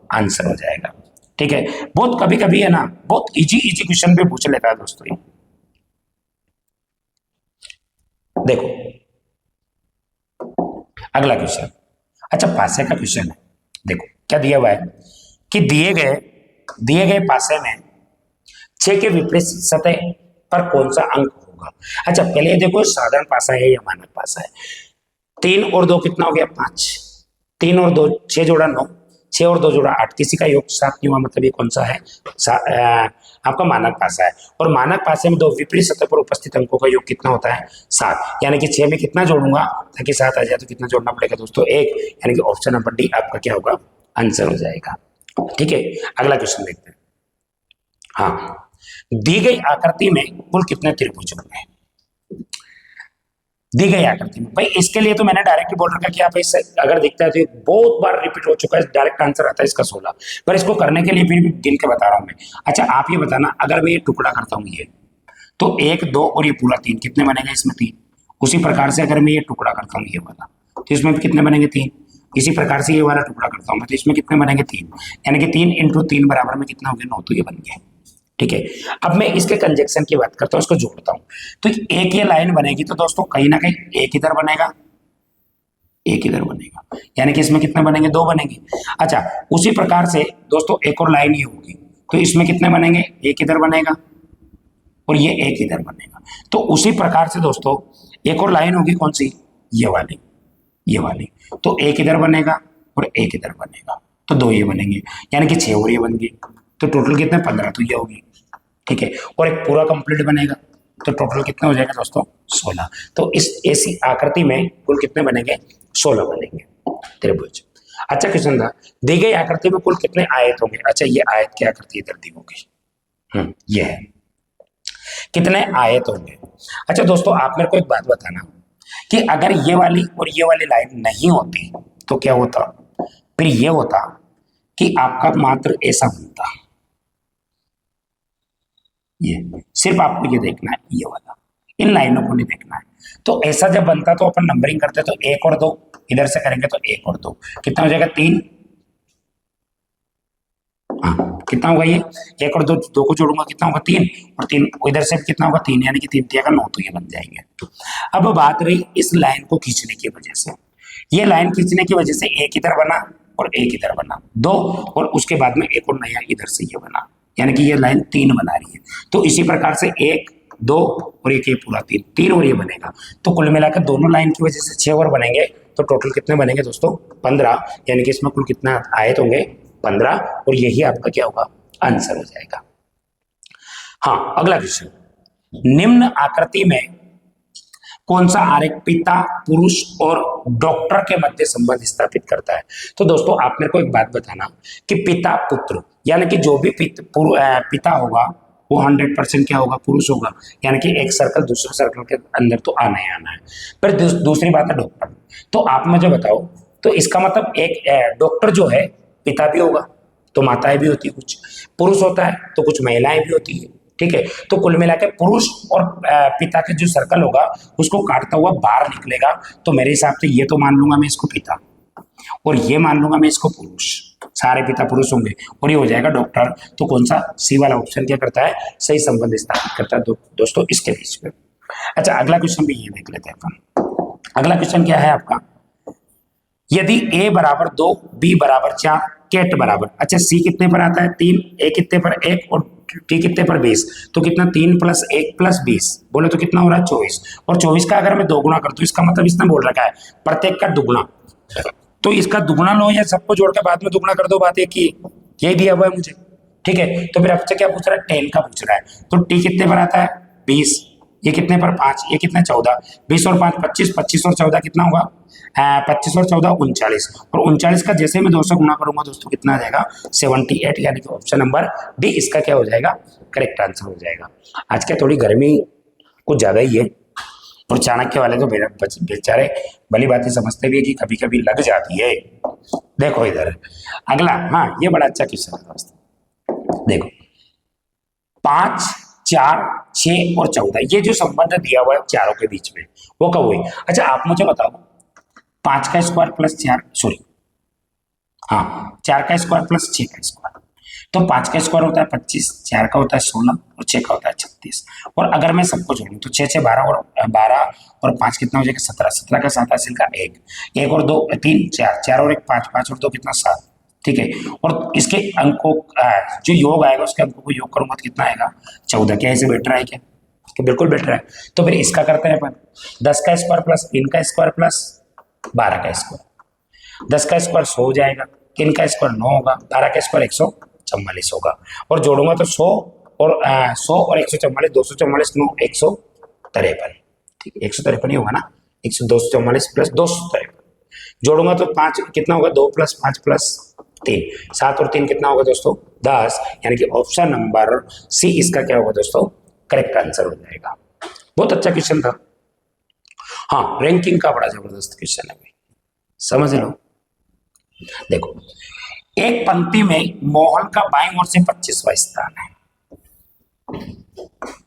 आंसर हो जाएगा। ठीक है, बहुत कभी कभी है ना, बहुत इजी क्वेश्चन भी पूछ लेता है दोस्तों ये। देखो अगला क्वेश्चन, अच्छा पासे का क्वेश्चन है। देखो क्या दिया हुआ है कि दिए गए पासे में 6 के विपरीत सतह पर कौन सा अंक होगा। अच्छा पहले ये देखो साधारण पासा है या मानक पासा है, 3 और 2 कितना हो गया 5, 3 और 2 6 जोड़ा 9, 6 और 2 जोड़ा 8, किसी का योग 7 नहीं हुआ, मतलब ये कौन सा है आपका मानक पासा है। और मानक पासे में 2 विपरीत सतह पर उपस्थित अंकों का योग कितना होता है 7, यानी कि 6 में कितना जोड़ूंगा ताकि 7 आ जाए, तो कितना जोड़ना पड़ेगा दोस्तों 1, यानी कि ऑप्शन नंबर डी आपका क्या होगा आंसर हो जाएगा। ठीक है, अगला क्वेश्चन देखते हैं। हाँ, दी गई आकृति में कुल कितने त्रिभुज होंगे, दी गई आकृति में। भाई इसके लिए तो मैंने डायरेक्ट बोल रखा कि आप इस अगर दिखता है तो बहुत बार रिपीट हो चुका है, डायरेक्ट आंसर आता है इसका 16, पर इसको करने के लिए फिर भी गिन के बता रहा हूं मैं। अच्छा आप ये बताना, अगर मैं ये टुकड़ा करता हूं ये, तो 1 2 और ये पूरा 3 कितने बनेगा इसमें 3, उसी प्रकार से अगर मैं ये टुकड़ा करता हूँ ये वाला तो इसमें भी कितने बनेंगे 3, इसी प्रकार से ये वाला टुकड़ा करता हूँ मैं तो इसमें कितने बनेंगे 3, यानी कि 3 × 3 बराबर में कितना हो गया 9, तो ये बन गया। ठीक है, अब मैं इसके कंजक्शन की बात करता हूं, इसको जोड़ता हूं तो एक ये लाइन बनेगी, तो दोस्तों कहीं ना कहीं एक इधर बनेगा एक इधर बनेगा, यानी कि इसमें कितने बनेंगे 2 बनेंगे। अच्छा उसी प्रकार से दोस्तों एक और लाइन ये होगी तो इसमें कितने बनेंगे, एक इधर बनेगा और ये एक इधर बनेगा। तो उसी प्रकार से दोस्तों एक और लाइन होगी कौन सी, ये वाली, तो एक इधर बनेगा और एक इधर बनेगा। तो 2 ये बनेंगे, यानी कि 6 और ये बन गए, तो टोटल कितने 15 तो ये होगी, ठीक है। और एक पूरा कंप्लीट बनेगा तो टोटल कितना हो जाएगा दोस्तों 16। तो इस ऐसी आकृति में कुल कितने बनेंगे 16 बनेंगे त्रिभुज। अच्छा क्वेश्चन था, दी गई आकृति में कुल कितने आयत होंगे। अच्छा ये आयत की आकृति इधर दी होगी, ये है, कितने आयत होंगे। अच्छा दोस्तों आप मेरे को एक बात बताना कि अगर ये वाली और ये वाली लाइन नहीं होती तो क्या होता, फिर ये होता कि आपका मात्र ऐसा बनता, ये सिर्फ आपको ये देखना है, ये वाला, इन लाइनों को नहीं देखना है। तो ऐसा जब बनता तो अपन नंबरिंग करते तो 1 और 2, इधर से करेंगे तो 1 और 2 कितना हो जाएगा 3, हाँ कितना होगा ये 1 और 2, 2 को जोड़ूंगा कितना होगा 3, और 3 इधर से कितना होगा 3, यानी कि 3 3 का 9, तो ये बन जाएंगे। अब बात रही इस लाइन को खींचने की वजह से, ये लाइन खींचने की वजह से एक इधर बना और एक इधर बना 2, और उसके बाद में एक और नया इधर से ये बना, यानी कि ये लाइन 3 बना रही है। तो इसी प्रकार से 1 2 और एक ये पूरा 3 3 और ये बनेगा, तो कुल मिलाकर दोनों लाइन की वजह से 6 और बनेंगे, तो टोटल कितने बनेंगे दोस्तों 15, यानी कि इसमें कुल कितना आयत होंगे 15, और यही आपका क्या होगा आंसर हो जाएगा। हाँ अगला क्वेश्चन, निम्न आकृति में कौन सा आरेख पिता पुरुष और डॉक्टर के मध्य संबंध स्थापित करता है। तो दोस्तों आप मेरे को एक बात बताना कि पिता पुत्र, यानी कि जो भी पिता होगा वो 100% क्या होगा पुरुष होगा, यानी कि एक सर्कल दूसरे सर्कल के अंदर तो आना ही आना है। फिर दूसरी बात है डॉक्टर, तो आप मुझे बताओ, तो इसका मतलब एक डॉक्टर जो है पिता भी होगा तो माताएं भी होती है, कुछ पुरुष होता है तो कुछ महिलाएं भी होती है, ठीक है। तो कुल मिलाकर पुरुष और पिता के जो सर्कल होगा उसको काटता हुआ बाहर निकलेगा, तो मेरे हिसाब से ये तो मान लूंगा मैं इसको पिता, और ये मान लूंगा मैं इसको पुरुष, सारे पिता पुरुष होंगे, और ये हो जाएगा डॉक्टर। तो कौन सा सी वाला ऑप्शन क्या करता है सही संबंध स्थापित करता है दोस्तों इसके बीच में। अच्छा अगला क्वेश्चन भी ये देख लेते हैं अपन। अगला क्वेश्चन क्या है आपका, यदि a बराबर 2 b बराबर 4 कैट बराबर, अच्छा c कितने पर आता है 3, a कितने पर 1 और t कितने पर 20, तो कितना 3 + 1 + 20 बोले तो कितना हो रहा है 24, और 24 का अगर मैं दोगुना कर दूं इसका मतलब इसने बोल रखा है प्रत्येक का दुगुना, तो इसका दुगुना लो या सबको जोड़ के बाद में दुगुना कर दो, बात एक ही, यही दिया हुआ है मुझे, ठीक है। तो फिर आपसे क्या पूछ रहा है 10 का पूछ रहा है, तो t कितने पर आता है 20, ये कितने पर 5, ये कितने 14, 20 और 5 25, 25 और 14 कितना होगा 25 और 14 39, और 39 का जैसे मैं 2 से गुना करूंगा दोस्तों कितना आ जाएगा 78, यानी कि ऑप्शन नंबर डी इसका क्या हो जाएगा करेक्ट आंसर हो जाएगा। आज क्या थोड़ी गर्मी कुछ ज्यादा ही है, और चाणक्य वाले तो बेचारे भली बात समझते भी है कि कभी कभी लग जाती है। देखो इधर अगला, हाँ ये बड़ा अच्छा क्वेश्चन है दोस्तों, देखो 5 4 6 और 14 ये जो संबंध दिया हुआ है चारों के बीच में वो कब हुई। अच्छा आप मुझे बताओ 5 का स्क्वायर प्लस 4 सॉरी हाँ 4 का स्क्वायर प्लस 6 का स्क्वायर, तो 5 का स्क्वायर होता है 25, 4 का होता है 16 और 6 का होता है 36, और अगर मैं सबको जोड़ूं तो 6 6 12 और 5 कितना हो जाएगा 17, 17 का 7 हासिल का 1, 1 और 2 3 4, 4 और 1 5, 5 और 2 कितना 7, ठीक है। और इसके अंकों जो योग आएगा उसके अंकों को योग करूंगा तो कितना आएगा 14, क्या ऐसे बैठ रहा है क्या कि बिल्कुल बैठ रहा है। तो फिर इसका करते हैं अपन 10 का स्क्वायर प्लस 3 का स्क्वायर प्लस 12 का स्क्वायर, 10 का स्क्वायर 100 हो जाएगा, 3 का स्क्वायर 9 होगा, 12 का स्क्वायर 144 होगा, और जोड़ूंगा तो 100 और 144 244 9 153, ठीक है 153 ही होगा ना, 244 प्लस 253 जोड़ूंगा तो 5 कितना होगा 2 + 5 + 3 7 और 3 कितना होगा दोस्तों 10, यानी कि ऑप्शन नंबर सी इसका क्या होगा दोस्तों करेक्ट आंसर हो जाएगा। बहुत अच्छा क्वेश्चन था, हाँ रैंकिंग का बड़ा जबरदस्त क्वेश्चन है, समझ लो। देखो एक पंक्ति में मोहन का बाईं ओर से 25वां स्थान है,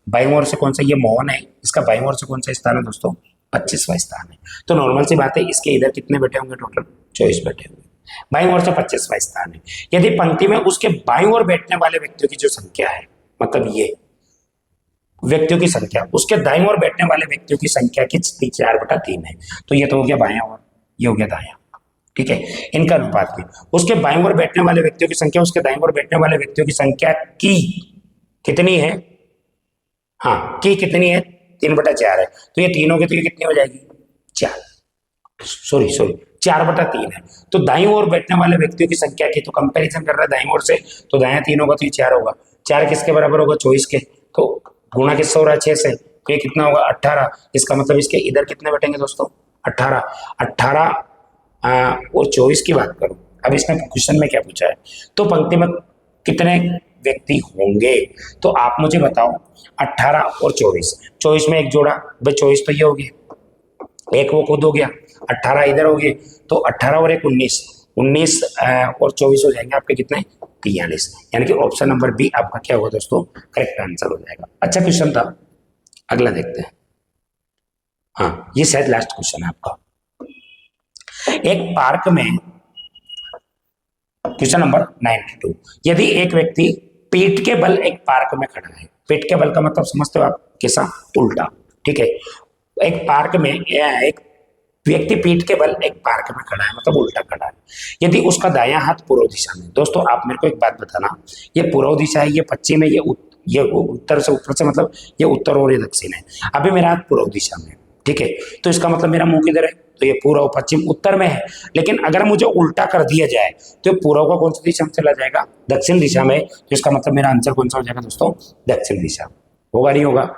बाईं ओर से कौन सा, ये मोहन है, इसका बाईं ओर से कौन सा स्थान है दोस्तों 25वां स्थान है, तो नॉर्मल सी बात है इसके इधर कितने बैठे होंगे टोटल 24 बैठे होंगे, बाईं ओर से 25वां स्थान है। यदि पंक्ति में उसके बाईं ओर बैठने वाले व्यक्तियों की जो संख्या है, मतलब ये व्यक्तियों की संख्या उसके दाईं ओर बैठने वाले व्यक्तियों की संख्या की 4/3 है, तो ये तो हो गया बायां ओर, ये हो गया दायां, ठीक है। इनका अनुपात भी उसके बाईं ओर बैठने वाले व्यक्तियों की संख्या उसके दाईं ओर बैठने वाले व्यक्तियों की संख्या की कितनी है, हाँ की कितनी है 3/4 है, तो ये तीनों के तो ये कितनी हो जाएगी 4, सॉरी 4/3 है। तो दाईं ओर बैठने वाले व्यक्तियों की संख्या की तो कंपैरिजन कर रहा है दाईं ओर से, तो दायां 3 होगा तो ये 4 होगा। 4 किसके बराबर होगा? 24 के। तो गुणा किससे हो रहा है? 6 से। तो ये कितना होगा? 18। इसका मतलब इसके इधर कितने बैठेंगे दोस्तों? 18। 18 और 24 की बात करूं, अब इसने क्वेश्चन में क्या पूछा है, तो पंक्ति में कितने व्यक्ति होंगे, तो आप मुझे बताओ 18 और 24, 24 में एक जोड़ा, भाई 24 तो ये हो गया, एक वो खुद हो गया, 18 इधर हो गए, तो 18 और एक 19, 19 और 24 हो जाएंगे आपके कितने? 43। यानी कि ऑप्शन नंबर बी आपका क्या होगा दोस्तों? करेक्ट आंसर हो जाएगा। अच्छा क्वेश्चन था, अगला देखते हैं। हाँ, ये शायद लास्ट क्वेश्चन है आपका। एक पार्क में, क्वेश्चन नंबर 92, यदि एक व्यक्ति पीठ के बल एक पार्क में खड़ा है, पीठ के बल का मतलब समझते हो आप? कैसा? उल्टा। ठीक है, एक पार्क में एक व्यक्ति पीठ के बल एक पार्क में खड़ा है, मतलब उल्टा खड़ा है। यदि उसका दायां हाथ पूर्व दिशा में, दोस्तों आप मेरे को एक बात बताना, ये पूर्व दिशा है, ये पश्चिम है, ये उत्तर से, ऊपर से मतलब ये उत्तर और ये दक्षिण है। अभी मेरा हाथ पूर्व दिशा में, ठीक है, तो इसका मतलब मेरा मुंह किधर है? तो ये पूर्व, पश्चिम, उत्तर में है। लेकिन अगर मुझे उल्टा कर दिया जाए तो पूर्व का कौन सी दिशा में चला जाएगा? दक्षिण दिशा में। तो इसका मतलब मेरा आंसर कौन सा हो जाएगा दोस्तों? दक्षिण दिशा। होगा नहीं होगा?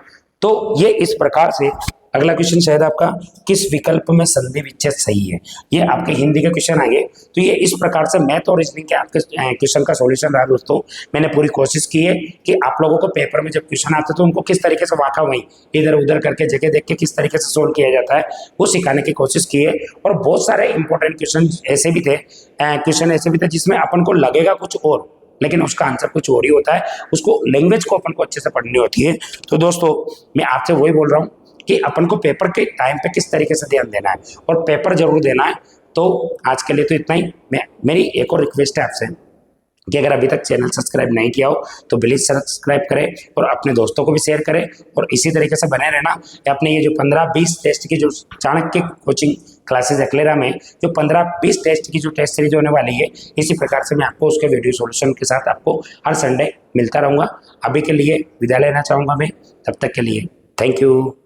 तो ये इस प्रकार से। अगला क्वेश्चन शायद आपका, किस विकल्प में संधि विच्छेद सही है? ये आपके हिंदी के क्वेश्चन आएंगे। तो ये इस प्रकार से मैथ और रीजनिंग के आपके क्वेश्चन का सॉल्यूशन रहा दोस्तों। मैंने पूरी कोशिश की है कि आप लोगों को पेपर में जब क्वेश्चन आते तो उनको किस तरीके से वाका वही इधर उधर करके जगह देख के किस तरीके से सोल्व किया जाता है वो सिखाने की कोशिश की है। और बहुत सारे इंपॉर्टेंट क्वेश्चन ऐसे भी थे जिसमें अपन को लगेगा कुछ और, लेकिन उसका आंसर कुछ और ही होता है। उसको, लैंग्वेज को अपन को अच्छे से पढ़नी होती है। तो दोस्तों मैं आपसे वही बोल रहा हूँ कि अपन को पेपर के टाइम पे किस तरीके से ध्यान देना है, और पेपर जरूर देना है। तो आज के लिए तो इतना ही। मेरी एक और रिक्वेस्ट है आपसे कि अगर अभी तक चैनल सब्सक्राइब नहीं किया हो तो प्लीज सब्सक्राइब करें और अपने दोस्तों को भी शेयर करें, और इसी तरीके से बने रहना। अपने ये जो 15-20 टेस्ट की जो चाणक्य कोचिंग क्लासेस एक्लेरा में जो 15-20 टेस्ट की जो टेस्ट सीरीज होने वाली है, इसी प्रकार से मैं आपको उसके वीडियो सॉल्यूशन के साथ आपको हर संडे मिलता रहूंगा। अभी के लिए विदा लेना चाहूंगा मैं, तब तक के लिए थैंक यू।